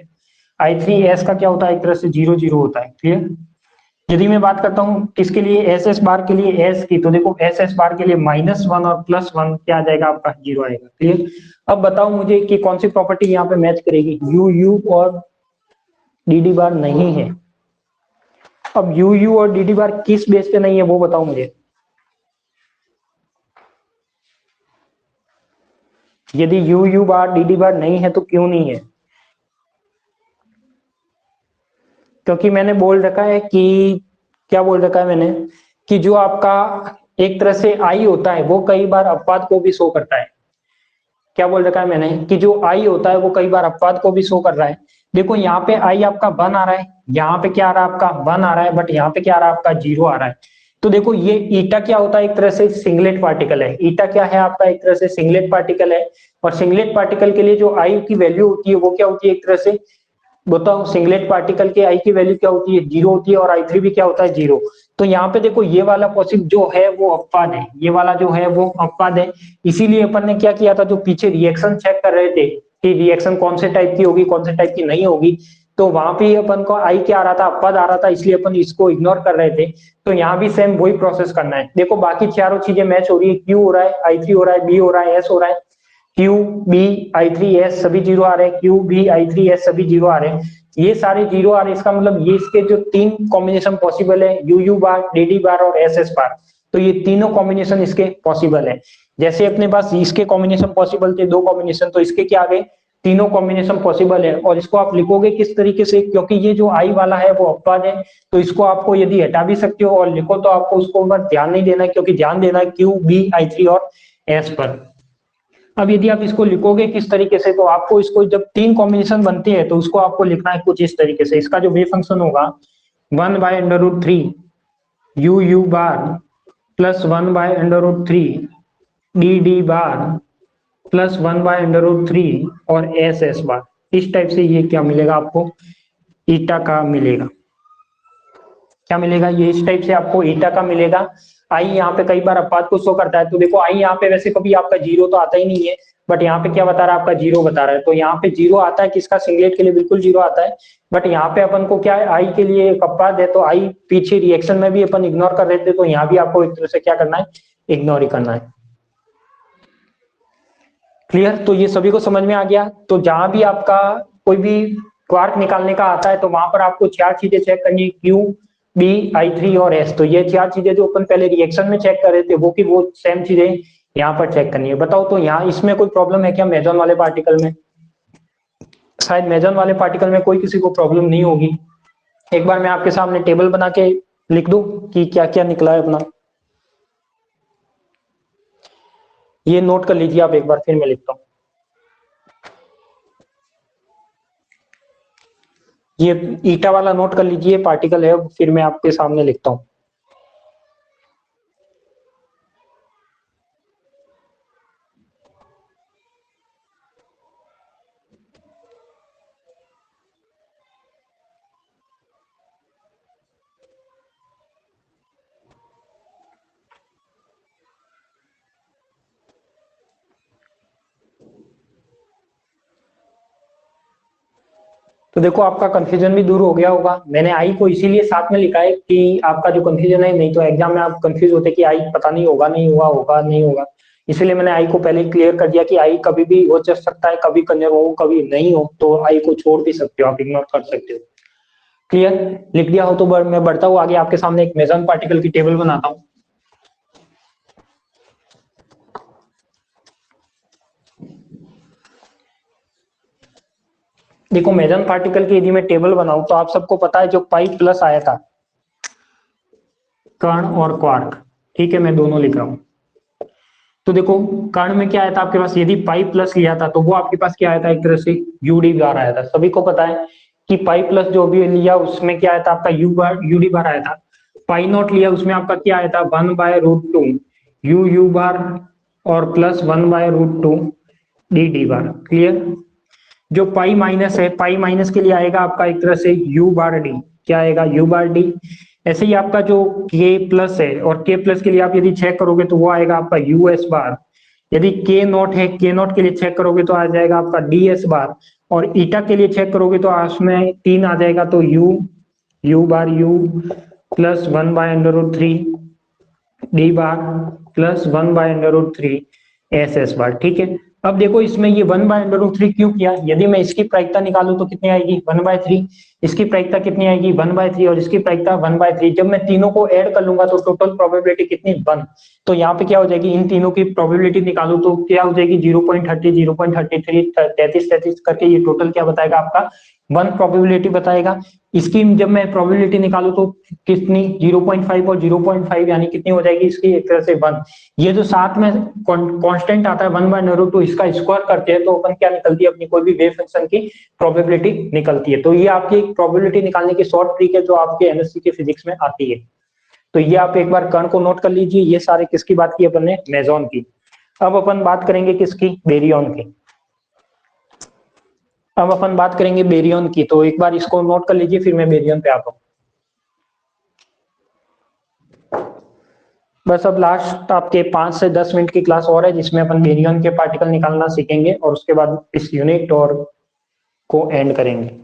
I3S का क्या होता है, एक तरह से 0 0 होता है। क्लियर? यदि मैं बात करता हूँ किसके लिए, SS बार के लिए S की, तो देखो SS बार के लिए -1 और +1 क्या आ जाएगा आपका 0 आएगा। क्लियर? अब बताओ मुझे कि कौन सी प्रॉपर्टी यहाँ पे मैच करेगी, UU और DD बार नहीं है। अब UU और DD बार किस बेस पे नहीं है वो बताओ मुझे। यदि UU बार DD बार नहीं है तो क्यों नहीं है? क्योंकि मैंने बोल रखा है कि, क्या बोल रखा है मैंने, कि जो आपका एक तरह से आई होता है वो कई बार अपवाद को भी शो करता है। क्या बोल रखा है मैंने, कि जो आई होता है वो कई बार अपवाद को भी शो कर रहा है। देखो यहाँ पे आई आपका 1 आ रहा है, यहाँ पे क्या आ रहा है आपका 1 आ रहा है, बट यहाँ पे क्या आ रहा है आपका 0 आ रहा है। तो देखो ये ईटा क्या होता है, एक तरह से सिंगलेट पार्टिकल है। ईटा क्या है आपका, एक तरह से सिंगलेट पार्टिकल है। और सिंगलेट पार्टिकल के लिए जो आई की वैल्यू होती है वो क्या होती है, एक तरह से बताओ, सिंगलेट पार्टिकल के आई की वैल्यू क्या होती है, 0 होती है, और I3 भी क्या होता है 0। तो यहाँ पे देखो ये वाला पॉसिबल जो है वो अपवाद है, ये वाला जो है वो अपवाद है। इसीलिए अपन ने क्या किया था, जो पीछे रिएक्शन चेक कर रहे थे कि रिएक्शन कौन से टाइप की होगी, कौन से टाइप की नहीं होगी, तो वहां पे अपन को आई क्या आ रहा था, अपवाद आ रहा था, इसलिए अपन इसको इग्नोर कर रहे थे। तो यहाँ भी सेम वही प्रोसेस करना है। देखो बाकी चारों चीजें मैच हो रही है, Q हो रहा है, I3 हो रहा है, B हो रहा है, S हो रहा है। Q, B, I3, S सभी 0 आ रहे हैं, Q, B, I3, S सभी 0 आ रहे हैं। ये सारे 0 आ रहे हैं, इसका मतलब ये इसके जो 3 कॉम्बिनेशन पॉसिबल है, UU बार, DD बार और SS बार, तो ये तीनों कॉम्बिनेशन इसके पॉसिबल है। जैसे अपने पास इसके कॉम्बिनेशन पॉसिबल थे 2 कॉम्बिनेशन, तो इसके क्या आ गए, तीनों कॉम्बिनेशन पॉसिबल है। और इसको आप लिखोगे किस तरीके से, क्योंकि ये जो आई वाला है वो अपवाद है, तो इसको आपको यदि हटा भी सकते हो और लिखो तो आपको उसको ऊपर ध्यान नहीं देना है, क्योंकि ध्यान देना है Q, B, I3 और S पर। अब यदि आप इसको लिखोगे किस तरीके से, तो आपको इसको जब 3 कॉम्बिनेशन बनती है तो उसको आपको लिखना है कुछ इस तरीके से। इसका जो वेव फंक्शन होगा 1/√3 you bar plus 1/√3 D D bar plus 1/√3 और एस बार। इस टाइप से ये क्या मिलेगा आपको, ईटा का मिलेगा। क्या मिलेगा, ये इस टाइप से आपको ईटा का मिलेगा। आई यहाँ पे कई बार अपवाद को शो करता है, तो देखो आई यहाँ पे वैसे कभी आपका जीरो तो आता ही नहीं है, बट यहाँ पे क्या बता रहा है, आपका जीरो बता रहा है। तो यहाँ पे जीरो आता है किसका, सिंगलेट के लिए बिल्कुल जीरो आता है। बट यहाँ पे अपन को क्या है, आई के लिए एक अपवाद है, तो आई पीछे रिएक्शन में भी अपन इग्नोर कर रहे थे, तो यहाँ भी आपको एक तरह से क्या करना है, इग्नोर ही करना है। क्लियर, तो ये सभी को समझ में आ गया। तो जहां भी आपका कोई भी क्वार्क निकालने का आता है, तो वहां पर आपको चार चीजें चेक करनी है, क्यू बी आई3 और एस। तो ये चार चीजें जो अपन पहले रिएक्शन में चेक कर रहे थे, वो की वो सेम चीजें यहाँ पर चेक करनी है। बताओ तो यहाँ इसमें कोई प्रॉब्लम है क्या, मेजॉन वाले पार्टिकल में? शायद मेजॉन वाले पार्टिकल में कोई किसी को प्रॉब्लम नहीं होगी। एक बार मैं आपके सामने टेबल बना के लिख दूं कि क्या क्या निकला है अपना, ये नोट कर लीजिए आप एक बार, फिर मैं लिखता हूँ। ये ईटा वाला नोट कर लीजिए, पार्टिकल है, फिर मैं आपके सामने लिखता हूँ। तो देखो आपका कंफ्यूजन भी दूर हो गया होगा। मैंने आई को इसीलिए साथ में लिखा है कि आपका जो कंफ्यूजन है, नहीं तो एग्जाम में आप कंफ्यूज होते कि आई पता नहीं होगा, नहीं हुआ होगा, नहीं होगा। इसीलिए मैंने आई को पहले क्लियर कर दिया कि आई कभी भी हो जा सकता है, कभी कंजर्व हो कभी नहीं हो, तो आई को छोड़ भी सकते हो आप, इग्नोर कर सकते हो। क्लियर, लिख दिया हो तो मैं बढ़ता हूँ आगे, आपके सामने एक मेसन पार्टिकल की टेबल बनाता हूँ। देखो मेसन पार्टिकल की यदि मैं टेबल बनाऊं, तो आप सबको पता है जो पाई प्लस आया था, कण और क्वार्क, ठीक है, मैं दोनों लिख रहा हूं। तो देखो कर्ण में क्या आया था आपके पास, यदि पाई प्लस लिया था तो वो आपके पास क्या आया था, एक तरह से यूडी बार आया था। सभी को पता है कि पाई प्लस जो भी लिया उसमें क्या आया था आपका यू बार, यूडी बार आया था। पाई नॉट लिया उसमें आपका क्या आया था, 1/√2 यू यू बार और प्लस 1/√2 डी डी बार। क्लियर, जो पाई माइनस है, पाई माइनस के लिए आएगा आपका एक तरह से यू बार डी। क्या आएगा, यू बार डी। ऐसे ही आपका जो के प्लस है, और के प्लस के लिए आप यदि चेक करोगे तो वो आएगा आपका यू एस बार। यदि के नॉट है, के नॉट के लिए चेक करोगे तो आ जाएगा आपका डी एस बार। और ईटा के लिए चेक करोगे तो उसमें 3 आ जाएगा, तो U U bar U plus 1/√3 D bar plus 1/√3 S S bar. ठीक है, अब देखो इसमें ये 1/√3 क्यों किया, यदि मैं इसकी प्रायिकता निकालूं तो कितनी आएगी, 1/3। इसकी प्रायिकता कितनी आएगी, 1/3, और इसकी प्रायिकता 1/3। जब मैं तीनों को ऐड कर लूंगा तो टोटल प्रोबेबिलिटी कितनी, 1। तो यहाँ पे क्या हो जाएगी, इन तीनों की प्रोबेबिलिटी निकालू तो क्या हो जाएगी, 0.30, 0.33, 33 करके ये टोटल क्या बताएगा आपका, 1 प्रोबेबिलिटी बताएगा। इसकी जब मैं प्रोबेबिलिटी निकालू तो कितनी, 0.5 और 0.5 यानी कितनी हो जाएगी इसकी, एक तरह से 1। ये जो साथ में कांस्टेंट आता है 1/√2, इसका स्क्वायर करते हैं तो अपन क्या निकलती है, अपनी कोई भी वेव फंक्शन की प्रोबेबिलिटी निकलती है। तो ये आपकी एक प्रोबेबिलिटी निकालने की शॉर्ट ट्रिक है जो आपके एमएससी के फिजिक्स में आती है। तो ये आप एक बार कण को नोट कर लीजिए। ये सारे किसकी बात की अपन ने, मेसॉन की। अब अपन बात करेंगे किसकी, बेरियन की। अब अपन बात करेंगे बेरियन की, तो एक बार इसको नोट कर लीजिए, फिर मैं बेरियन पे आता हूँ। बस अब लास्ट आपके 5 से 10 मिनट की क्लास और है, जिसमें अपन बेरियन के पार्टिकल निकालना सीखेंगे, और उसके बाद इस यूनिट और को एंड करेंगे।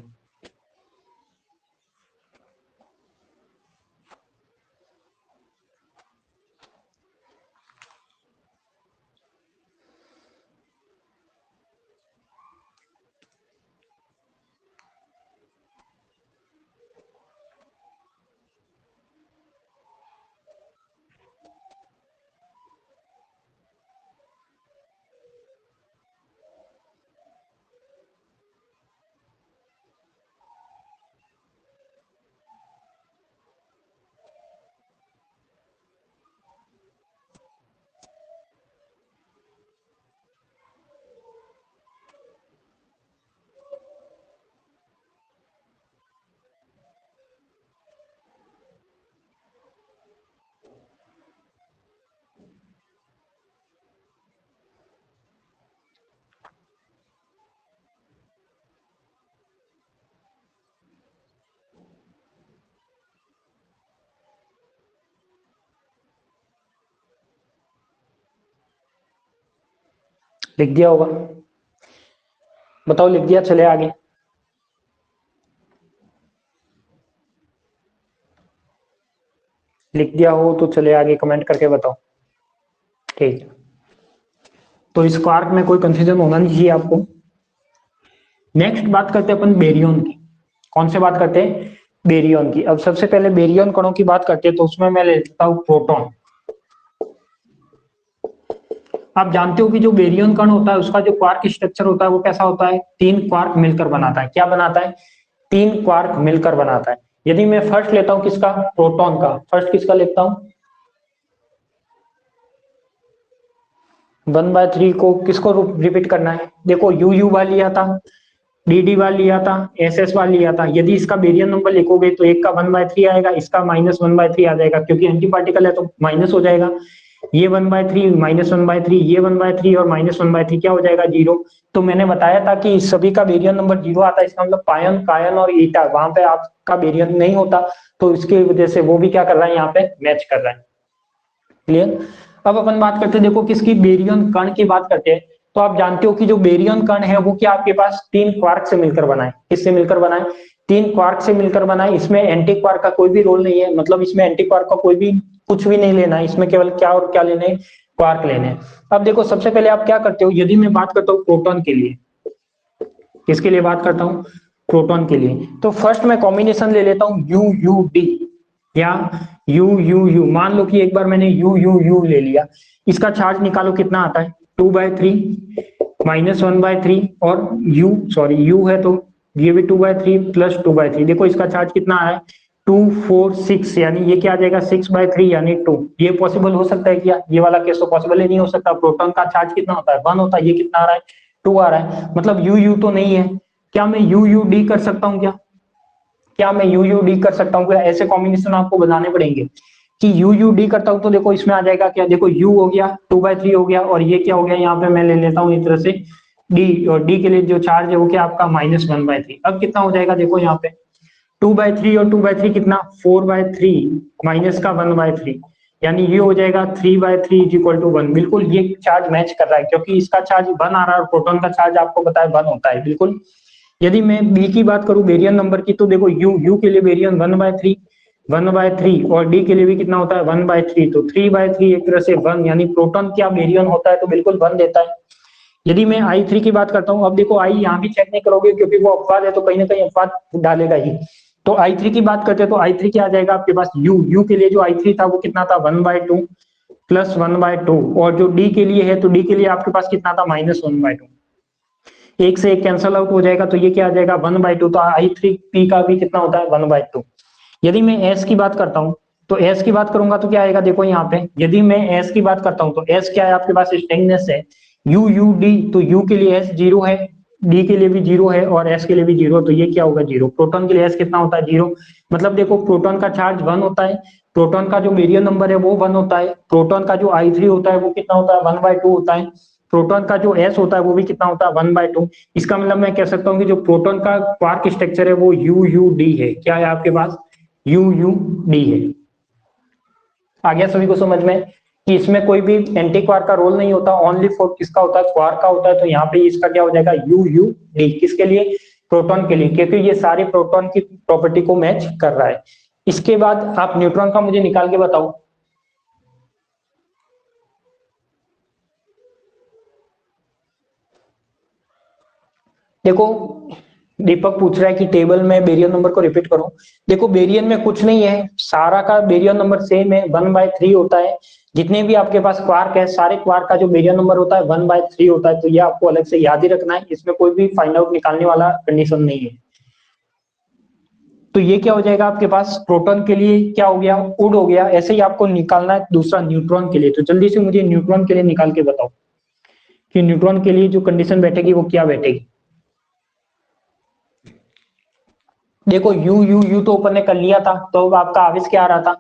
लिख दिया होगा, बताओ लिख दिया, चले आगे। लिख दिया हो तो चले आगे, कमेंट करके बताओ। ठीक है, तो इस क्वार्क में कोई कंफ्यूजन होना नहीं चाहिए आपको। नेक्स्ट बात करते हैं अपन बेरियन की। कौन से बात करते हैं? बेरियन की। अब सबसे पहले बेरियन कणों की बात करते हैं, तो उसमें मैं लेता हूं प्रोटॉन। आप जानते हो कि जो बेरियन कण होता है उसका जो क्वार्क स्ट्रक्चर होता है वो कैसा होता है? 3 क्वार्क मिलकर बनाता है। क्या बनाता है? 3 क्वार्क मिलकर बनाता है। यदि मैं फर्स्ट लेता हूं किसका? प्रोटॉन का। फर्स्ट किसका लेता हूं? 1/3 को किसको रिपीट करना है? देखो यू यू वाला लिया था, डी डी वाला लिया था, एस एस वाला लिया था। यदि इसका बेरियन नंबर लिखोगे तो एक का 1/3 आएगा, इसका -1/3 आ जाएगा, क्योंकि एंटी पार्टिकल है तो माइनस हो जाएगा। ये 1/3 -1/3, ये 1/3 और -1/3 क्या हो जाएगा? 0। तो मैंने बताया था कि सभी का बेरियन नंबर 0 आता है, इसका मतलब पायन, कायन और ईटा वहां पे आपका बेरियन नहीं होता, तो इसकी वजह से वो भी क्या कर रहा है? यहाँ पे मैच कर रहा है। क्लियर? अब अपन बात करते हैं, देखो किसकी? बेरियन कण की बात करते हैं। तो आप जानते हो कि जो बेरियन कण है वो क्या आपके पास 3 क्वार्क से मिलकर बना है। किससे मिलकर बना है? 3 क्वार्क से मिलकर बना है। इसमें एंटी क्वार्क का कोई भी रोल नहीं है, मतलब इसमें एंटी क्वार्क का कोई भी कुछ भी नहीं लेना है, इसमें केवल क्या और क्या लेने हैं? क्वार्क लेने हैं। अब देखो सबसे पहले आप क्या करते हो, यदि मैं बात करता हूँ प्रोटॉन के लिए, किसके लिए बात करता हूँ? प्रोटॉन के लिए। तो फर्स्ट मैं कॉम्बिनेशन ले लेता हूँ यू यू डी या यू यू यू। मान लो कि एक बार मैंने यू यू यू ले लिया, इसका चार्ज निकालो कितना आता है? 2/3 -1/3 और यू, सॉरी यू है तो ये भी 2/3 प्लस 2/3। देखो इसका चार्ज कितना आ रहा है? 2 4 6, यानी ये क्या आ जाएगा? 6/3 यानी 2। ये पॉसिबल हो सकता है क्या? ये वाला केस तो पॉसिबल ही नहीं हो सकता। प्रोटॉन का चार्ज कितना होता है? 1 होता है। ये कितना आ रहा है? 2 आ रहा है, मतलब यू यू तो नहीं है। क्या मैं यू यू डी कर सकता हूँ क्या? क्या मैं यू यू डी कर सकता हूँ क्या? ऐसे कॉम्बिनेशन आपको बनाने पड़ेंगे कि यू यू डी करता हूँ तो देखो इसमें आ जाएगा क्या? देखो यू हो गया 2/3 हो गया, और ये क्या हो गया? यहाँ पे मैं ले लेता हूँ एक तरह से डी, और डी के लिए जो चार्ज है वो क्या आपका? -1/3। अब कितना हो जाएगा? देखो यहाँ पे 2/3 और 2/3 कितना? 4/3 माइनस का 1/3, यानी ये हो जाएगा 3/3 इज इक्वल टू 1। बिल्कुल ये चार्ज मैच कर रहा है, क्योंकि इसका चार्ज 1 आ रहा है और प्रोटॉन का चार्ज आपको पता है 1 होता है। बिल्कुल। यदि मैं बी की बात करूं बेरियन नंबर की, तो देखो यू यू के लिए बेरियन 1/3 और डी के लिए भी कितना होता है? 1/3। तो 3/3 एक तरह से 1, यानी प्रोटॉन क्या बेरियन होता है? तो बिल्कुल 1 देता है। यदि मैं I3 की बात करता हूं, अब देखो आई यहाँ भी चेक नहीं करोगे क्योंकि वो अपवाद है, तो कहीं ना कहीं अपवाद डालेगा ही। तो I3 की बात करते हैं तो I3 क्या आ जाएगा आपके पास? यू यू के लिए जो I3 था वो कितना था? 1/2 प्लस 1/2, और जो डी के लिए है तो डी के लिए आपके पास कितना था? -1/2। एक से एक कैंसल आउट हो जाएगा, तो ये क्या आ जाएगा? 1/2। तो I3P का भी कितना होता है? 1/2। यदि मैं एस की बात करता हूं, तो एस की बात करूंगा तो क्या आएगा? देखो यहाँ पे यदि मैं एस की बात करता हूं तो एस क्या है आपके पास? स्ट्रेंथनेस है। यू यू डी, तो यू के लिए एस 0 है, डी के लिए भी 0 है और एस के लिए भी 0, तो ये क्या होगा? 0। प्रोटॉन के लिए एस कितना होता है? 0। मतलब देखो प्रोटॉन का चार्ज 1 होता है, प्रोटॉन का जो बेरियन नंबर है वो 1 होता है, प्रोटॉन का जो I3 होता है वो कितना होता है? 1/2 होता है, प्रोटॉन का जो एस होता है वो भी कितना होता है? 1/2। इसका मतलब मैं कह सकता हूँ कि जो प्रोटॉन का क्वार्क स्ट्रक्चर है वो यू यू डी है। क्या है आपके पास? यू यू डी है। आ गया सभी को समझ में कि इसमें कोई भी एंटी क्वार्क का रोल नहीं होता, ओनली फॉर किसका होता है? क्वार्क का होता है। तो यहाँ पे इसका क्या हो जाएगा? You u D. किसके लिए? प्रोटॉन के लिए, क्योंकि ये सारे प्रोटॉन की प्रॉपर्टी को मैच कर रहा है। इसके बाद आप न्यूट्रॉन का मुझे निकाल के बताओ। देखो दीपक पूछ रहा है कि टेबल में बेरियन नंबर को रिपीट करो। देखो बेरियन में कुछ नहीं है, सारा का बेरियन नंबर सेम है, 1/3 होता है। जितने भी आपके पास क्वार्क है, सारे क्वार्क का जो बेरियन नंबर होता है 1/3 होता है। तो ये आपको अलग से याद ही रखना है, इसमें कोई भी फाइंड आउट निकालने वाला कंडीशन नहीं है। तो ये क्या हो जाएगा आपके पास? प्रोटॉन के लिए क्या हो गया? उड हो गया। ऐसे ही आपको निकालना है दूसरा न्यूट्रॉन के लिए। तो जल्दी से मुझे न्यूट्रॉन के लिए निकाल के बताओ कि न्यूट्रॉन के लिए जो कंडीशन बैठेगी वो क्या बैठेगी। देखो यू यू यू तो ऊपर ने कर लिया था, तो आपका आवेश क्या आ रहा था?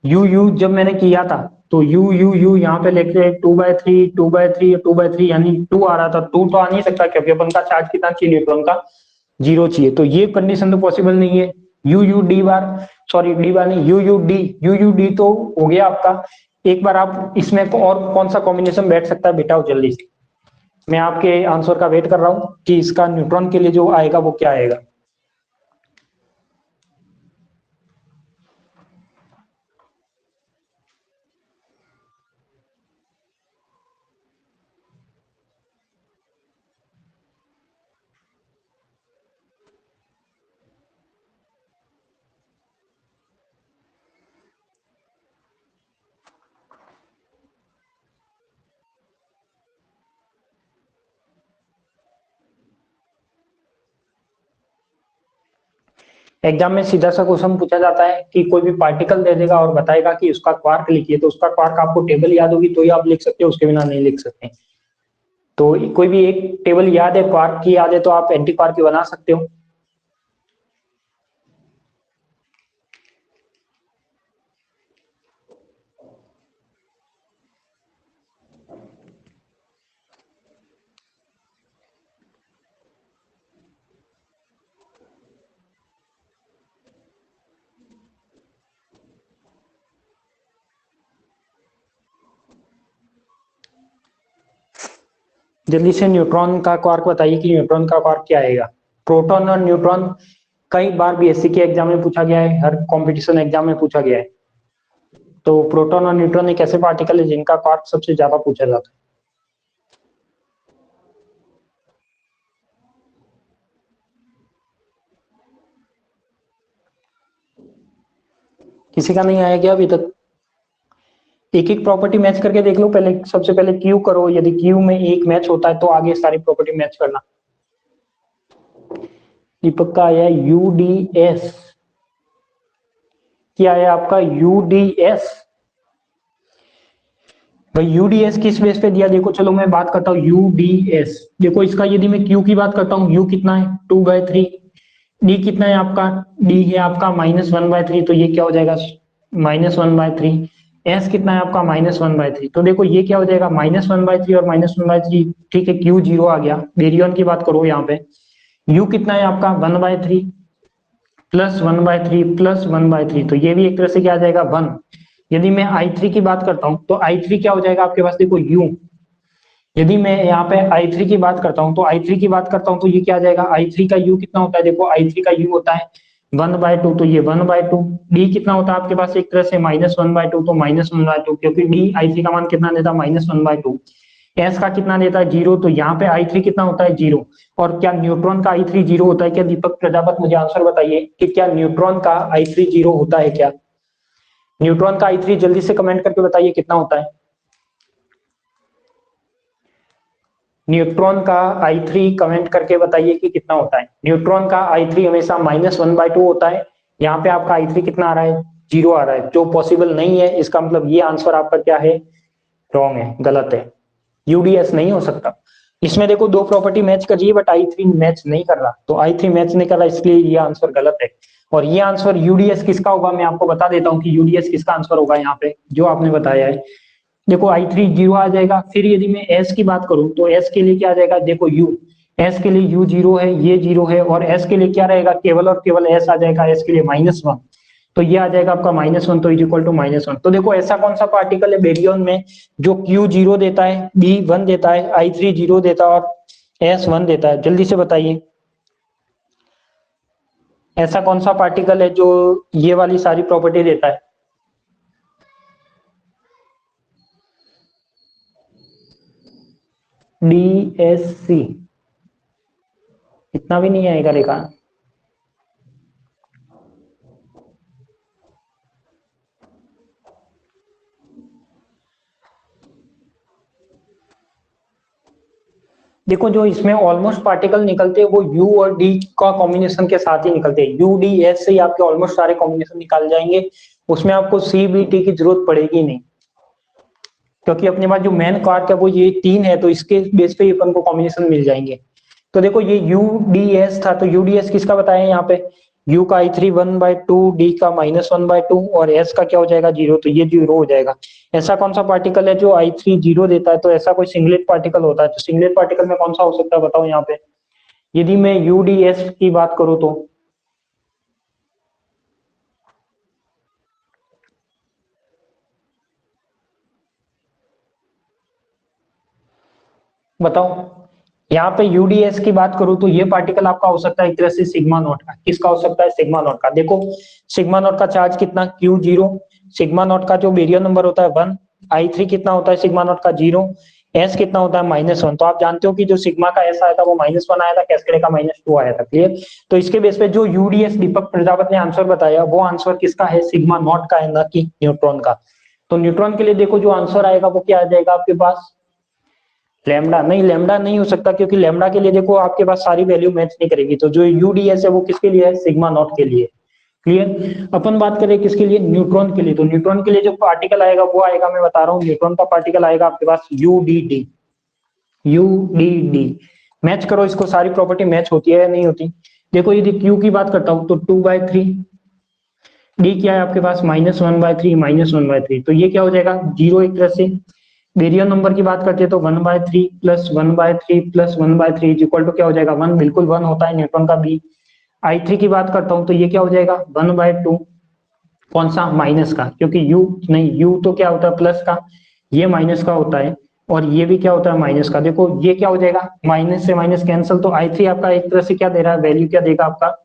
यू यू जब मैंने किया था तो यू यू यू यहाँ पे लेके 2/3 2/3 2/3 यानी 2 आ रहा था। 2 तो आ नहीं सकता क्योंकि अपन का चार्ज कितना चाहिए? न्यूट्रॉन का 0 चाहिए, तो ये कंडीशन तो पॉसिबल नहीं है। यू यू डी बार, सॉरी डी बार नहीं, यू यू डी तो हो गया आपका। एक बार आप इसमें और कौन सा कॉम्बिनेशन बैठ सकता है? बेटा जल्दी से मैं आपके आंसर का वेट कर रहा हूँ कि इसका न्यूट्रॉन के लिए जो आएगा वो क्या आएगा। एग्जाम में सीधा सा क्वेश्चन पूछा जाता है कि कोई भी पार्टिकल दे देगा और बताएगा कि उसका क्वार्क लिखिए, तो उसका क्वार्क आपको टेबल याद होगी तो ही आप लिख सकते हो, उसके बिना नहीं लिख सकते। तो कोई भी एक टेबल याद है, क्वार्क की याद है, तो आप एंटी क्वार्क की बना सकते हो। जल्दी से न्यूट्रॉन का क्वार्क बताइए कि न्यूट्रॉन का क्वार्क क्या आएगा। प्रोटॉन और न्यूट्रॉन कई बार बीएससी के एग्जाम में पूछा गया है, हर कंपटीशन एग्जाम में पूछा गया है। तो प्रोटॉन और न्यूट्रॉन एक ऐसे पार्टिकल है जिनका क्वार्क सबसे ज्यादा पूछा जाता है। किसी का नहीं आया क्या अभी तक? एक एक प्रॉपर्टी मैच करके देख लो पहले, सबसे पहले क्यू करो, यदि क्यू में एक मैच होता है तो आगे सारी प्रॉपर्टी मैच करना। दीपक का आया यूडीएस। क्या आया आपका यूडीएस? भाई यूडीएस किस बेस पे दिया, देखो चलो मैं बात करता हूँ यूडीएस। देखो इसका यदि मैं क्यू की बात करता हूँ, यू कितना है 2/3, डी कितना है आपका, डी है आपका -1/3, तो ये क्या हो जाएगा -1/3। एस कितना है आपका -1/3, तो देखो ये क्या हो जाएगा -1/3 और -1/3, ठीक है क्यू जीरो आ गया। बेरियन की बात करो यहाँ पे, यू कितना है आपका 1/3 +1/3 +1/3, तो ये भी एक तरह से क्या आ जाएगा 1। यदि मैं i3 की बात करता हूँ तो i3 क्या हो जाएगा आपके पास, देखो u। यदि मैं यहाँ पे i3 की बात करता हूँ तो i3 की बात करता हूँ तो ये क्या आ जाएगा, i3 का u कितना होता है, देखो i3 का u होता है 1/2, तो ये 1/2। d कितना होता है आपके पास एक तरह से -1/2, तो -1/2, क्योंकि d i3 का मान कितना देता है -1/2। एस का कितना देता है 0, तो यहाँ पे i3 कितना होता है 0। और क्या न्यूट्रॉन का i3 0 होता है क्या? दीपक प्रजापत मुझे आंसर बताइए कि क्या न्यूट्रॉन का i3 0 होता है क्या? न्यूट्रॉन का i3 जल्दी से कमेंट करके बताइए कितना होता है। न्यूट्रॉन का i3 कमेंट करके बताइए कि कितना होता है। न्यूट्रॉन का i3 हमेशा -1/2 होता है। यहाँ पे आपका i3 कितना आ रहा है 0 आ रहा है, जो पॉसिबल नहीं है। इसका मतलब ये आंसर आपका क्या है, रॉन्ग है, गलत है। यूडीएस नहीं हो सकता। इसमें देखो दो प्रॉपर्टी मैच कर रही है बट i3 मैच नहीं कर रहा, तो i3 मैच नहीं कर रहा, इसलिए ये आंसर गलत है। और ये आंसर यूडीएस किसका होगा, मैं आपको बता देता हूँ कि यूडीएस किसका आंसर होगा यहाँ पे जो आपने बताया है। देखो i3 0 आ जाएगा, फिर यदि मैं s की बात करूं तो s के लिए क्या आ जाएगा, देखो u, s के लिए u 0 है, ये 0 है, और s के लिए क्या रहेगा, केवल और केवल s आ जाएगा, s के लिए -1, तो ये आ जाएगा आपका -1, तो इज इक्वल टू -1। तो देखो ऐसा कौन सा पार्टिकल है बेरियन में जो q 0 देता है, b 1 देता है, i3 0 देता है और s 1 देता है, जल्दी से बताइए ऐसा कौन सा पार्टिकल है जो ये वाली सारी प्रॉपर्टी देता है। DSC, इतना भी नहीं आएगा रेखा। देखो जो इसमें ऑलमोस्ट पार्टिकल निकलते हैं वो यू और डी का कॉम्बिनेशन के साथ ही निकलते हैं, यू डी एस से ही आपके ऑलमोस्ट सारे कॉम्बिनेशन निकाल जाएंगे। उसमें आपको सी बी टी की जरूरत पड़ेगी नहीं, क्योंकि अपने पास जो मेन कार्ड है वो ये तीन है, तो इसके बेस पे अपन को कॉम्बिनेशन मिल जाएंगे। तो देखो ये यू डी एस था, तो यू डी एस किसका बताया यहाँ पे, यू का i3 1/2, डी का -1/2 और एस का क्या हो जाएगा 0, तो ये 0 हो जाएगा। ऐसा कौन सा पार्टिकल है जो i3 0 देता है, तो ऐसा कोई सिंगलेट पार्टिकल होता है, तो सिंगलेट पार्टिकल में कौन सा हो सकता है बताओ यहाँ पे। यदि मैं यूडीएस की बात करूं तो बताओ। यहाँ पे यूडीएस की बात करूं तो ये पार्टिकल आपका हो सकता है एक तरह से सिग्मा नॉट का। किसका हो सकता है? सिग्मा नॉट का। देखो सिग्मा नॉट का चार्ज कितना, Q0। सिग्मा नॉट का जो बेरियम नंबर होता है 1। I3 कितना होता है सिग्मा नॉट का? 0। एस कितना होता है? -1। तो आप जानते हो कि जो सिग्मा का एस आया था वो -1 आया था, कैस्केड का -2 आया था। क्लियर? तो इसके बेस पे जो यूडीएस दीपक प्रजापति ने आंसर बताया वो आंसर किसका है? सिग्मा नॉट का है, ना कि न्यूट्रॉन का। तो न्यूट्रॉन के लिए देखो जो आंसर आएगा वो क्या आ जाएगा आपके पास? लैम्डा। नहीं, लैम्डा नहीं हो सकता, क्योंकि लैम्डा के लिए देखो आपके पास सारी वैल्यू मैच नहीं करेगी। तो जो यूडीएस है वो किसके लिए है? सिग्मा नॉट के लिए। क्लियर? अपन बात करें किसके लिए? न्यूट्रॉन के लिए। तो न्यूट्रॉन के लिए जो पार्टिकल आएगा वो आएगा, मैं बता रहा हूँ, न्यूट्रॉन का पार्टिकल आएगा आपके पास यूडीडी। यूडीडी। मैच करो इसको, सारी प्रॉपर्टी मैच होती है या नहीं होती? देखो यदि क्यू की बात करता हूं तो 2/3। डी क्या है आपके पास? -1/3, -1/3। तो ये क्या हो जाएगा? 0 एक तरह से। बेरियम नंबर की बात करते हैं तो 1/3 plus 1/3 plus 1/3 is equal to क्या हो जाएगा? 1। बिल्कुल 1 होता है न्यूट्रॉन का बी। I3 की बात करता हूं तो ये क्या हो जाएगा? 1/2। कौन सा? माइनस का, क्योंकि यू नहीं, यू तो क्या होता है? प्लस का। ये माइनस का होता है और ये भी क्या होता है? माइनस का। देखो ये क्या हो जाएगा? माइनस से माइनस कैंसिल। तो I3 आपका एक तरह से क्या दे रहा है? वैल्यू क्या देगा आपका?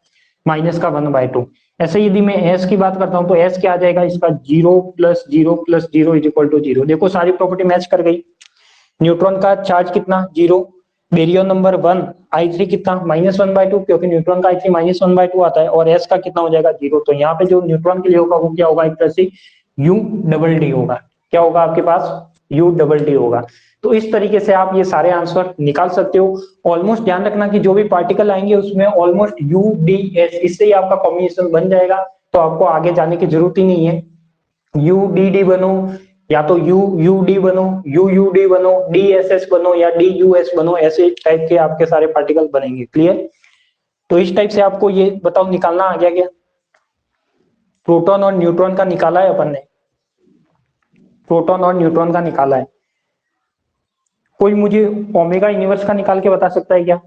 -1/2। ऐसे यदि मैं एस की बात करता हूं तो एस क्या आ जाएगा इसका? 0 plus 0 plus 0 is equal to 0। देखो सारी प्रॉपर्टी मैच कर गई। न्यूट्रॉन का चार्ज कितना? 0। Barium number 1। I3 कितना? -1/2, क्योंकि न्यूट्रॉन का I3 -1/2 आता है। और S का कितना हो जाएगा? 0। तो यहाँ पे जो न्यूट्रॉन के लिए होगा वो क्या होगा? एक तरह से U डबल डी होगा। क्या होगा आपके पास? U डबल डी होगा। तो इस तरीके से आप ये सारे आंसर निकाल सकते हो। ऑलमोस्ट ध्यान रखना कि जो भी पार्टिकल आएंगे उसमें ऑलमोस्ट UDS, इससे ही आपका कॉम्बिनेशन बन जाएगा। तो आपको आगे जाने की जरूरत ही नहीं है। UDD बनो, या तो UUD बनो, UUD बनो, DSS बनो, या DUS बनो, ऐसे टाइप के आपके सारे पार्टिकल बनेंगे। क्लियर? तो इस टाइप से आपको ये बताओ निकालना आ गया क्या? प्रोटॉन और न्यूट्रॉन का निकाला है अपन ने। प्रोटॉन और न्यूट्रॉन का निकाला है। कोई मुझे ओमेगा यूनिवर्स का निकाल के बता सकता है क्या?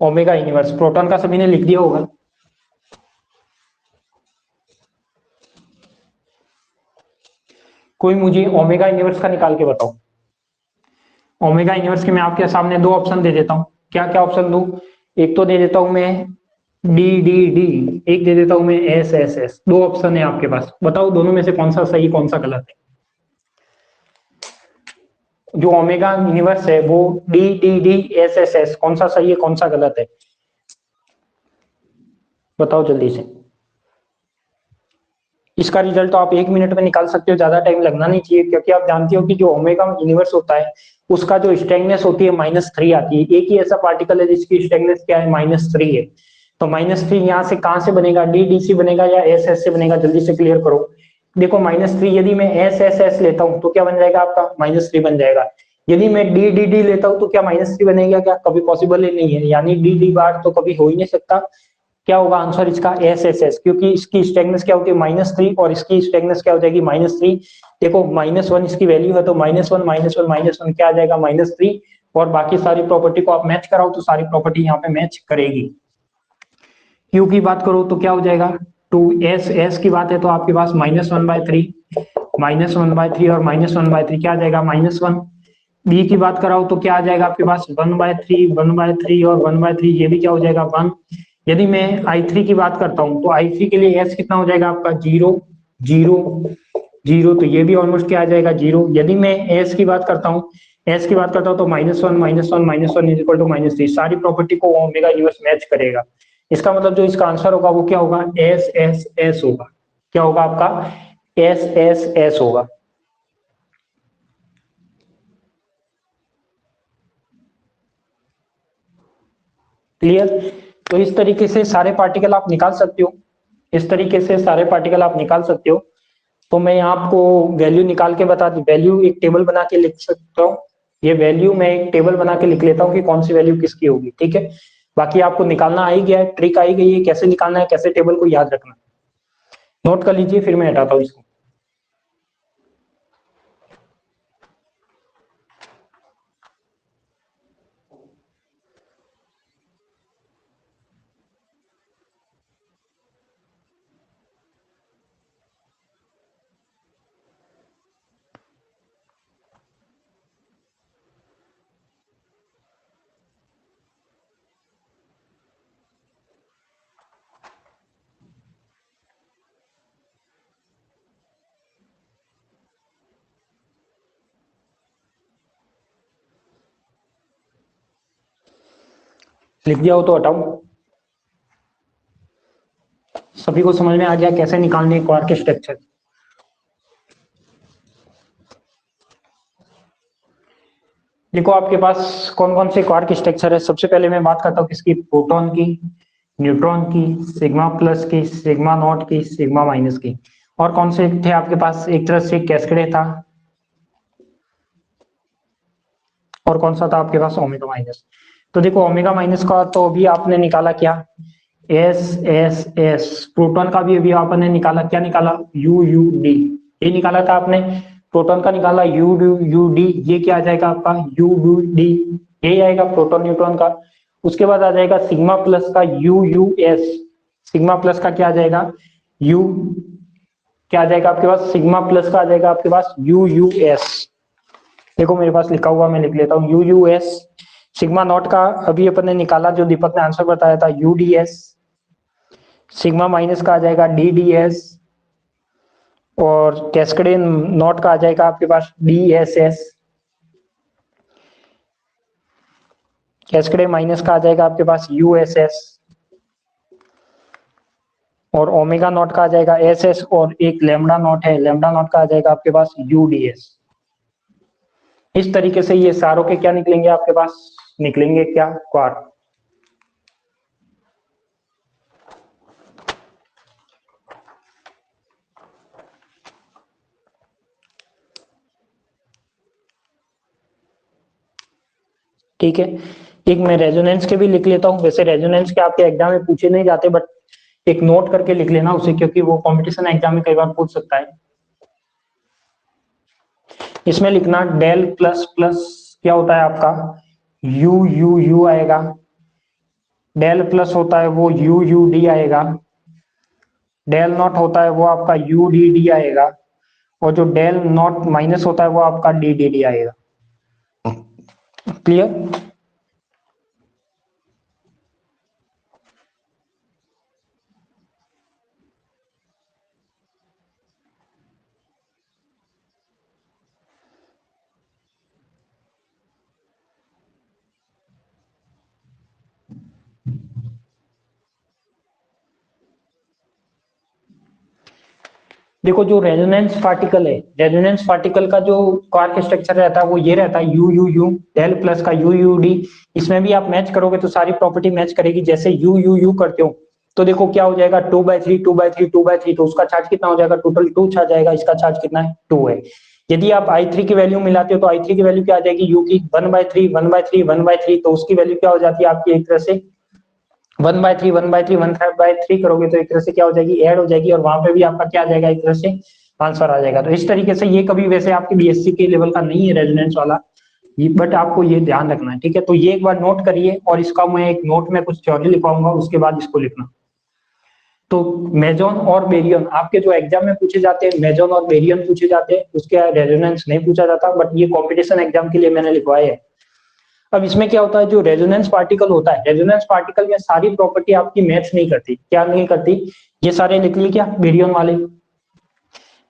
ओमेगा यूनिवर्स प्रोटॉन का सभी ने लिख दिया होगा। कोई मुझे ओमेगा यूनिवर्स का निकाल के बताओ। ओमेगा यूनिवर्स के मैं आपके सामने दो ऑप्शन दे देता हूं। क्या क्या ऑप्शन दूं? एक तो दे देता हूं मैं DDD, एक दे देता हूं मैं SSS। दो ऑप्शन है आपके पास, बताओ दोनों में से कौन सा सही कौन सा गलत है? जो ओमेगा यूनिवर्स है वो DDD SSS, कौन सा सही है कौन सा गलत है? बताओ जल्दी से। इसका रिजल्ट तो आप 1 मिनट में निकाल सकते हो, ज्यादा टाइम लगना नहीं चाहिए, क्योंकि आप जानते हो कि जो ओमेगा यूनिवर्स होता है उसका जो स्ट्रेंथनेस होती है -3 आती है। एक ही ऐसा पार्टिकल है जिसकी स्ट्रेंथनेस क्या है? -3 है। तो -3 यहाँ से कहां से बनेगा? DDC बनेगा या SS से बनेगा? जल्दी से क्लियर करो। देखो -3 यदि मैं SSS लेता हूं तो क्या बन जाएगा आपका? -3 बन जाएगा। यदि मैं DDD लेता हूं तो क्या -3 बनेगा? क्या कभी पॉसिबल ही नहीं है, यानी DD बार तो कभी हो ही नहीं सकता। क्या होगा आंसर इसका? SSS, क्योंकि इसकी स्ट्रेंथनेस क्या होती है? -3 और इसकी स्ट्रेंथनेस क्या हो जाएगी? -3। देखो -1 इसकी वैल्यू है तो -1 -1 -1 क्या आ जाएगा? -3। और बाकी सारी प्रॉपर्टी को आप मैच कराओ तो सारी प्रॉपर्टी यहाँ पे मैच करेगी। क्यू की बात करो तो क्या हो जाएगा? 2S की बात है तो आपके पास -1/3, -1/3 और -1/3 क्या आ जाएगा? -1। बी की बात कराओ तो क्या आ जाएगा आपके पास? 1/3, 1/3 और 1/3, ये भी क्या हो जाएगा? 1। यदि मैं I3 की बात करता हूं तो I3 के लिए S कितना हो जाएगा आपका? 0 0 0। तो ये भी ऑलमोस्ट क्या आ जाएगा? 0। यदि मैं S की बात करता हूं, S की बात करता हूं तो -1 -1 -1 इज इक्वल टू -3। सारी प्रॉपर्टी को ओमेगा यूनिवर्स मैच करेगा। इसका मतलब जो इसका आंसर होगा वो क्या होगा? SSS होगा। क्या होगा आपका? SSS होगा। क्लियर? तो इस तरीके से सारे पार्टिकल आप निकाल सकते हो। इस तरीके से सारे पार्टिकल आप निकाल सकते हो। तो मैं आपको वैल्यू निकाल के बता दूं, वैल्यू एक टेबल बना के लिख सकता हूँ। ये वैल्यू मैं एक टेबल बना के लिख लेता हूँ कि कौन सी वैल्यू किसकी होगी। ठीक है? बाकी आपको निकालना आ ही गया है, ट्रिक आ ही गई है कैसे निकालना है, कैसे टेबल को याद रखना। नोट कर लीजिए, फिर मैं हटाता हूँ इसको। लिख दिया हो तो हटाओ। सभी को समझ में आ गया कैसे निकालने क्वार्क स्ट्रक्चर। देखो आपके पास कौन कौन से क्वार्क स्ट्रक्चर है। सबसे पहले मैं बात करता हूँ किसकी, प्रोटॉन की, न्यूट्रॉन की, सिग्मा प्लस की, सिग्मा नॉट की, सिग्मा माइनस की। और कौन से थे आपके पास, एक तरह से कैस्केड था, और कौन सा था आपके पास, ओमेगा माइनस। तो देखो ओमेगा माइनस का तो अभी आपने निकाला क्या, एस एस एस। प्रोटॉन का भी अभी आपने निकाला, क्या निकाला, यू यू डी। ये निकाला था आपने, प्रोटॉन का निकाला यू यू यू डी। ये क्या आ जाएगा आपका, यू यू डी। ये आएगा प्रोटॉन न्यूट्रॉन का। उसके बाद आ जाएगा सिग्मा प्लस का u U S. Sigma plus का क्या आ जाएगा, यू, क्या आ जाएगा आपके पास, सिग्मा प्लस का आ जाएगा आपके पास यू यू एस। देखो मेरे पास लिखा हुआ, मैं लिख लेता हूँ you U S. Sigma not का अभी अपन ने निकाला, जो दीपक ने आंसर बताया था, U D S. Sigma minus का आ जाएगा डी डी एस। और कैस्केड नॉट का आ जाएगा आपके पास D S S. Cascade minus का आ जाएगा आपके पास यू एस एस। और ओमेगा नॉट का आ जाएगा एस एस। और एक लेमडा नॉट है, लेमडा नॉट का आ जाएगा आपके पास यू डी एस। इस तरीके से ये सारों के क्या निकलेंगे आपके पास, निकलेंगे क्या, क्वार्क। ठीक है, एक मैं रेजोनेंस के भी लिख लेता हूं। वैसे रेजोनेंस के आपके एग्जाम में पूछे नहीं जाते, बट एक नोट करके लिख लेना उसे, क्योंकि वो कंपटीशन एग्जाम में कई बार पूछ सकता है। इसमें लिखना डेल प्लस प्लस क्या होता है आपका, यू यू यू आएगा। डेल प्लस होता है वो यू यू डी आएगा। डेल नॉट होता है वो आपका यू डी डी आएगा। और जो डेल नॉट माइनस होता है वो आपका डी डी डी आएगा। क्लियर। देखो जो रेजोनेंस पार्टिकल है, रेजोनेंस पार्टिकल का जो क्वार्क स्ट्रक्चर रहता है वो ये रहता है u u u, del plus का यू यू डी। इसमें भी आप मैच करोगे तो सारी प्रॉपर्टी मैच करेगी। जैसे यू यू यू करते हो तो देखो क्या हो जाएगा, 2/3 2/3 2/3। तो उसका चार्ज कितना हो जाएगा, टोटल 2 चार्ज आएगा। इसका चार्ज कितना है, 2 है। यदि आप I3 की वैल्यू मिलाते हो तो I3 की वैल्यू क्या आ जाएगी, यू की 1/3 1/3 1/3। तो उसकी वैल्यू क्या हो जाती है आपकी, एक तरह से 1/3 1/3 1/3 करोगे तो एक तरह से क्या हो जाएगी, ऐड हो जाएगी। और वहां पे भी आपका क्या आ जाएगा, एक तरह से आंसर आ जाएगा। तो इस तरीके से ये कभी वैसे आपके बीएससी के लेवल का नहीं है रेजोनेंस वाला, बट आपको ये ध्यान रखना है। ठीक है, तो ये एक बार नोट करिए, और इसका मैं एक नोट में कुछ थ्योरी लिखवाऊंगा, उसके बाद इसको लिखना। तो मेजॉन और बेरियन आपके जो एग्जाम में पूछे जाते हैं, मेजॉन और बेरियन पूछे जाते हैं, उसके रेजोनेंस नहीं पूछा जाता, बट ये कॉम्पिटिशन एग्जाम के लिए मैंने लिखवाए है। अब इसमें क्या होता है, जो रेजोनेंस पार्टिकल होता है, रेजोनेंस पार्टिकल में सारी प्रॉपर्टी आपकी मैच नहीं करती। क्या नहीं करती, ये सारे लिख ली क्या, बेरियन वाले।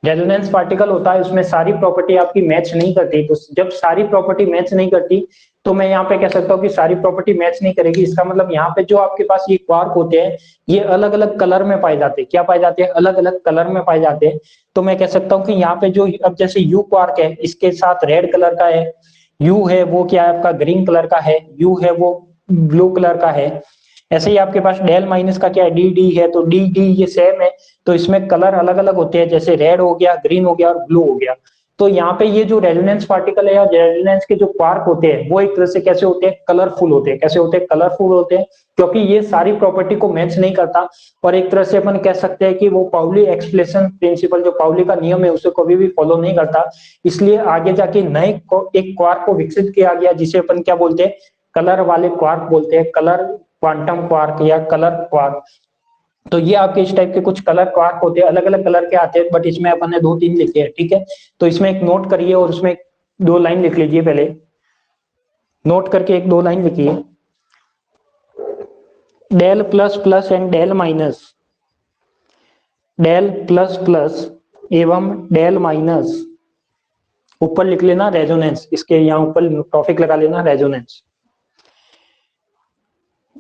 रेजोनेंस पार्टिकल होता है, उसमें सारी प्रॉपर्टी आपकी मैच नहीं करती। तो जब सारी प्रॉपर्टी मैच नहीं करती, तो मैं यहाँ पे कह सकता हूँ कि सारी प्रॉपर्टी मैच नहीं करेगी। इसका मतलब यहाँ पे जो आपके पास ये क्वार्क होते हैं, ये अलग अलग कलर में पाए जाते हैं। क्या पाए जाते हैं, अलग अलग कलर में पाए जाते हैं। तो मैं कह सकता हूँ कि यहाँ पे जो अब जैसे यू क्वार्क है, इसके साथ रेड कलर का है, यू है वो क्या है आपका ग्रीन कलर का है, यू है वो ब्लू कलर का है। ऐसे ही आपके पास डेल माइनस का क्या है, डी डी है, तो डी डी ये सेम है। तो इसमें कलर अलग अलग होते हैं, जैसे रेड हो गया, ग्रीन हो गया और ब्लू हो गया। तो यहाँ पे ये जो रेजोनेंस पार्टिकल है या रेजोनेंस के जो क्वार्क होते हैं, वो एक तरह से कैसे होते हैं, कलरफुल होते हैं। कैसे होते हैं, कलरफुल होते हैं, क्योंकि ये सारी प्रॉपर्टी को मैच नहीं करता। और एक तरह से अपन कह सकते हैं कि वो पाउली एक्सप्लेशन प्रिंसिपल, जो पाउली का नियम है, उसे कभी भी फॉलो नहीं करता। इसलिए आगे जाके नए एक क्वार्क को विकसित किया गया, जिसे अपन क्या बोलते हैं, कलर वाले क्वार्क बोलते हैं, कलर क्वांटम क्वार्क या कलर क्वार्क। तो ये आपके इस टाइप के कुछ कलर क्वार्क होते हैं, अलग अलग कलर के आते हैं, बट इसमें अपन ने 2-3 लिखे हैं। ठीक है, तो इसमें एक नोट करिए और उसमें 2 लाइन लिख लीजिए। पहले नोट करके एक 2 लाइन लिखिए, del plus plus and del minus, del plus plus एवं डेल माइनस। ऊपर लिख लेना रेजोनेंस, इसके यहाँ ऊपर टॉपिक लगा लेना resonance.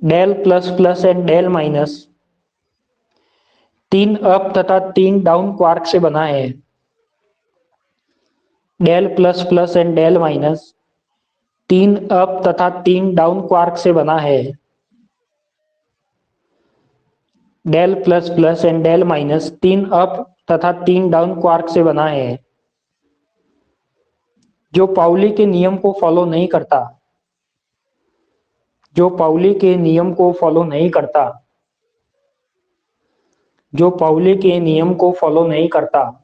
Del plus plus and del minus 3 up तथा 3 डाउन क्वार्क से बना है। Del plus plus and del minus 3 up तथा 3 डाउन क्वार्क से बना है। Del plus plus and del minus 3 up तथा 3 डाउन क्वार्क से बना है। जो पाउली के नियम को फॉलो नहीं करता, जो पाउली के नियम को फॉलो नहीं करता, जो पाउली के नियम को फॉलो नहीं करता,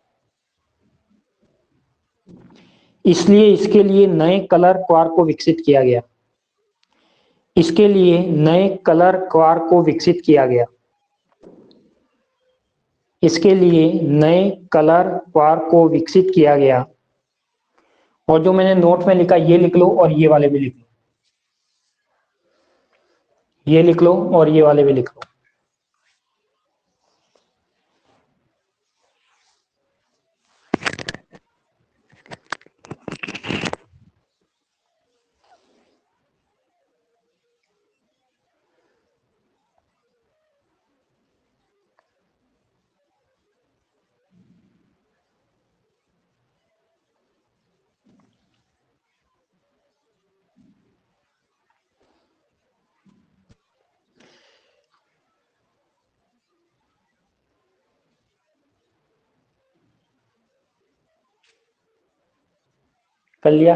इसलिए इसके लिए नए कलर क्वार्क को विकसित किया गया। इसके लिए नए कलर क्वार्क को विकसित किया गया। इसके लिए नए कलर क्वार्क को विकसित किया गया। और जो मैंने नोट में लिखा ये लिख लो और ये वाले भी लिख लो, ये लिख लो और ये वाले भी लिख लो। कर लिया?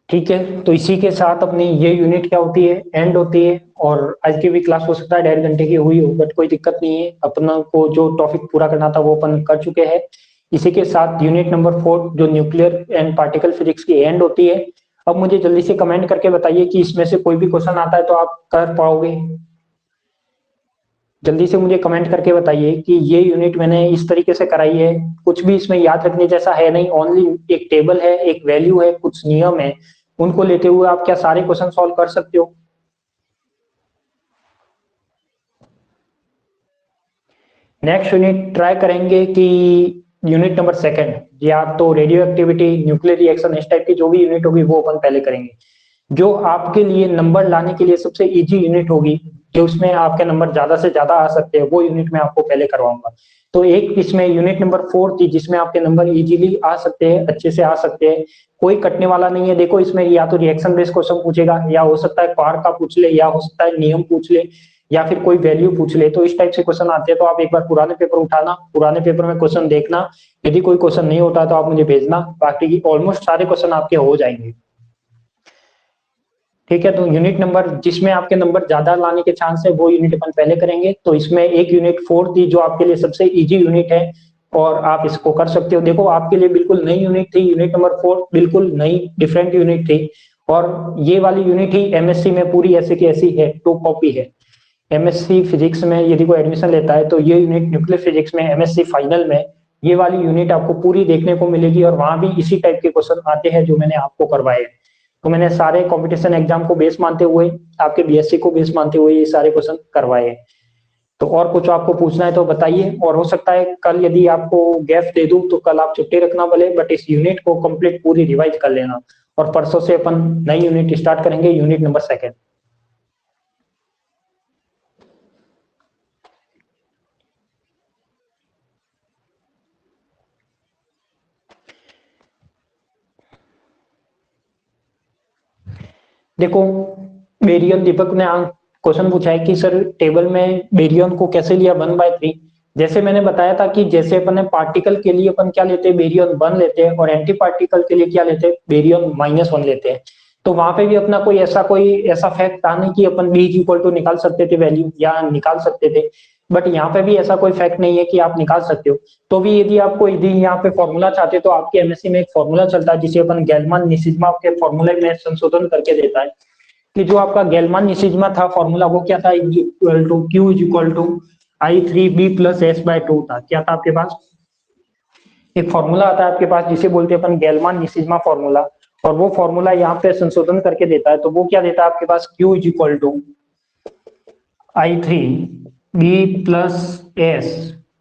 ठीक है, तो इसी के साथ अपनी ये यूनिट क्या होती है, एंड होती है। और आज की भी क्लास हो सकता है 1.5 घंटे की हुई हो, बट कोई दिक्कत नहीं है, अपना को जो टॉपिक पूरा करना था वो अपन कर चुके हैं। इसी के साथ यूनिट नंबर 4 जो न्यूक्लियर एंड पार्टिकल फिजिक्स की एंड होती है। अब मुझे जल्दी से कमेंट करके बताइए कि इसमें से कोई भी क्वेश्चन आता है तो आप कर पाओगे। जल्दी से मुझे कमेंट करके बताइए कि ये यूनिट मैंने इस तरीके से कराई है, कुछ भी इसमें याद रखने जैसा है नहीं, ओनली एक टेबल है, एक वैल्यू है, कुछ नियम है, उनको लेते हुए आप क्या सारे क्वेश्चन सॉल्व कर सकते हो। नेक्स्ट यूनिट ट्राई करेंगे कि यूनिट नंबर 2 या तो रेडियो एक्टिविटी, न्यूक्लियर रिएक्शन, इस टाइप की जो भी यूनिट होगी वो अपन पहले करेंगे। जो आपके लिए नंबर लाने के लिए सबसे इजी यूनिट होगी, कि उसमें आपके नंबर ज्यादा से ज्यादा आ सकते हैं, वो यूनिट मैं आपको पहले करवाऊंगा। तो एक इसमें यूनिट नंबर 4 थी जिसमें आपके नंबर इजीली आ सकते हैं, अच्छे से आ सकते हैं, कोई कटने वाला नहीं है। देखो इसमें या तो रिएक्शन बेस्ड क्वेश्चन पूछेगा, या हो सकता है क्वार्क का पूछ ले, या हो सकता है नियम पूछ ले, या फिर कोई वैल्यू पूछ ले। तो इस टाइप से क्वेश्चन आते हैं, तो आप एक बार पुराने पेपर उठाना, पुराने पेपर में क्वेश्चन देखना, यदि कोई क्वेश्चन नहीं होता तो आप मुझे भेजना, बाकी ऑलमोस्ट सारे क्वेश्चन आपके हो जाएंगे। ठीक है, तो यूनिट नंबर जिसमें आपके नंबर ज्यादा लाने के चांस है वो यूनिट अपन पहले करेंगे। तो इसमें एक यूनिट 4 थी जो आपके लिए सबसे इजी यूनिट है, और आप इसको कर सकते हो। देखो आपके लिए बिल्कुल नई यूनिट थी, यूनिट नंबर 4 बिल्कुल नई डिफरेंट यूनिट थी। और ये वाली यूनिट ही एमएससी में पूरी ऐसे की ऐसी है, टू कॉपी है। एमएससी फिजिक्स में यदि कोई एडमिशन लेता है तो ये यूनिट न्यूक्लियर फिजिक्स में एमएससी फाइनल में ये वाली यूनिट आपको पूरी देखने को मिलेगी, और वहां भी इसी टाइप के क्वेश्चन आते हैं जो मैंने आपको करवाए। तो मैंने सारे कंपटीशन एग्जाम को बेस मानते हुए, आपके बीएससी को बेस मानते हुए ये सारे क्वेश्चन करवाए। तो और कुछ आपको पूछना है तो बताइए, और हो सकता है कल यदि आपको गैप दे दूं तो कल आप छुट्टी रखना भले, बट इस यूनिट को कंप्लीट पूरी रिवाइज कर लेना। और परसों से अपन नई यूनिट स्टार्ट करेंगे, यूनिट नंबर 2। देखो बेरियन, दीपक ने क्वेश्चन पूछा है कि सर टेबल में बेरियन को कैसे लिया 1/3। जैसे मैंने बताया था कि जैसे अपन पार्टिकल के लिए अपन क्या लेते हैं, बेरियन 1 लेते हैं, और एंटी पार्टिकल के लिए क्या लेते हैं, बेरियन -1 लेते हैं। तो वहां पे भी अपना कोई ऐसा फैक्ट था नहीं कि अपन बी इक्वल टू निकाल सकते थे वैल्यू, या निकाल सकते थे। बट यहाँ पे भी ऐसा कोई फैक्ट नहीं है कि आप निकाल सकते हो। तो भी यदि आपको यदि यहाँ पे फॉर्मूला चाहते हो तो आपके एमएससी में एक फॉर्मूला चलता है जिसे अपन गेलमान निसिज्मा के फॉर्मूले में संशोधन करके देता है। कि जो आपका गेलमान निसिज्मा था फॉर्मूला, वो क्या था, Q is equal to I3B+S/2 था। क्या था आपके पास, एक फॉर्मूला आता है आपके पास जिसे बोलते हैं अपन गेलमान निसिज्मा फॉर्मूला, और वो फॉर्मूला यहाँ पे संशोधन करके देता है। तो वो क्या देता है आपके पास, Q is equal to I3B+S,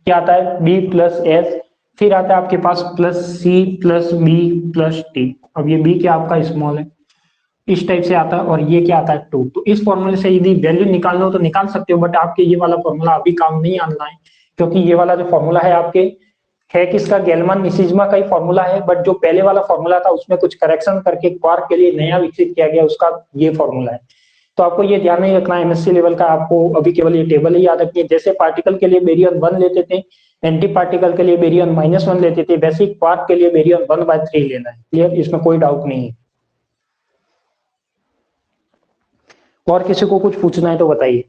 क्या आता है, B+S, फिर आता है आपके पास +C+B+T। अब ये B क्या आपका स्मॉल है, इस टाइप से आता है, और ये क्या आता है 2। तो इस फॉर्मूले से यदि वैल्यू निकालना हो तो निकाल सकते हो, बट आपके ये वाला फॉर्मूला अभी काम नहीं आना है, क्योंकि ये वाला जो फॉर्मूला है आपके है किसका, गेलमान मिसिज्मा का ही फॉर्मूला है, बट जो पहले वाला फॉर्मूला था उसमें कुछ करेक्शन करके क्वार्क के लिए नया विकसित किया गया, उसका ये फॉर्मूला है। तो आपको ये ध्यान नहीं रखना, एमएससी लेवल का आपको अभी केवल ये टेबल ही याद रखनी है। जैसे पार्टिकल के लिए बेरियन 1 लेते थे, एंटी पार्टिकल के लिए बेरियन -1 लेते थे, वैसे ही क्वार्क के लिए बेरियन 1/3 लेना है। क्लियर, इसमें कोई डाउट नहीं है। और किसी को कुछ पूछना है तो बताइए।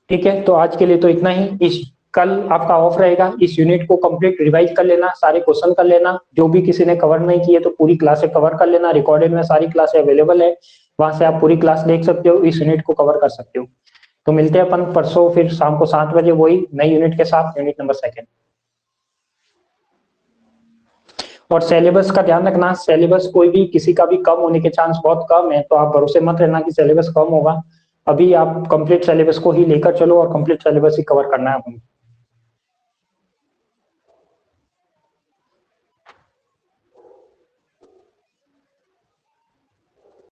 ठीक है, तो आज के लिए तो इतना ही। इस कल आपका ऑफ रहेगा, इस यूनिट को कंप्लीट रिवाइज कर लेना, सारे क्वेश्चन कर लेना, जो भी किसी ने कवर नहीं किए तो पूरी क्लासे कवर कर लेना। रिकॉर्डेड में सारी क्लासे अवेलेबल है, वहां से आप पूरी क्लास देख सकते हो, इस यूनिट को कवर कर सकते हो। तो मिलते हैं अपन परसों फिर शाम को 7 बजे वही नई यूनिट के साथ, यूनिट नंबर 2। और सिलेबस का ध्यान रखना, सिलेबस कोई भी किसी का भी कम होने के चांस बहुत कम है, तो आप भरोसे मत रहना कि सिलेबस कम होगा। अभी आप कंप्लीट सिलेबस को ही लेकर चलो और कंप्लीट सिलेबस ही कवर करना है अपन।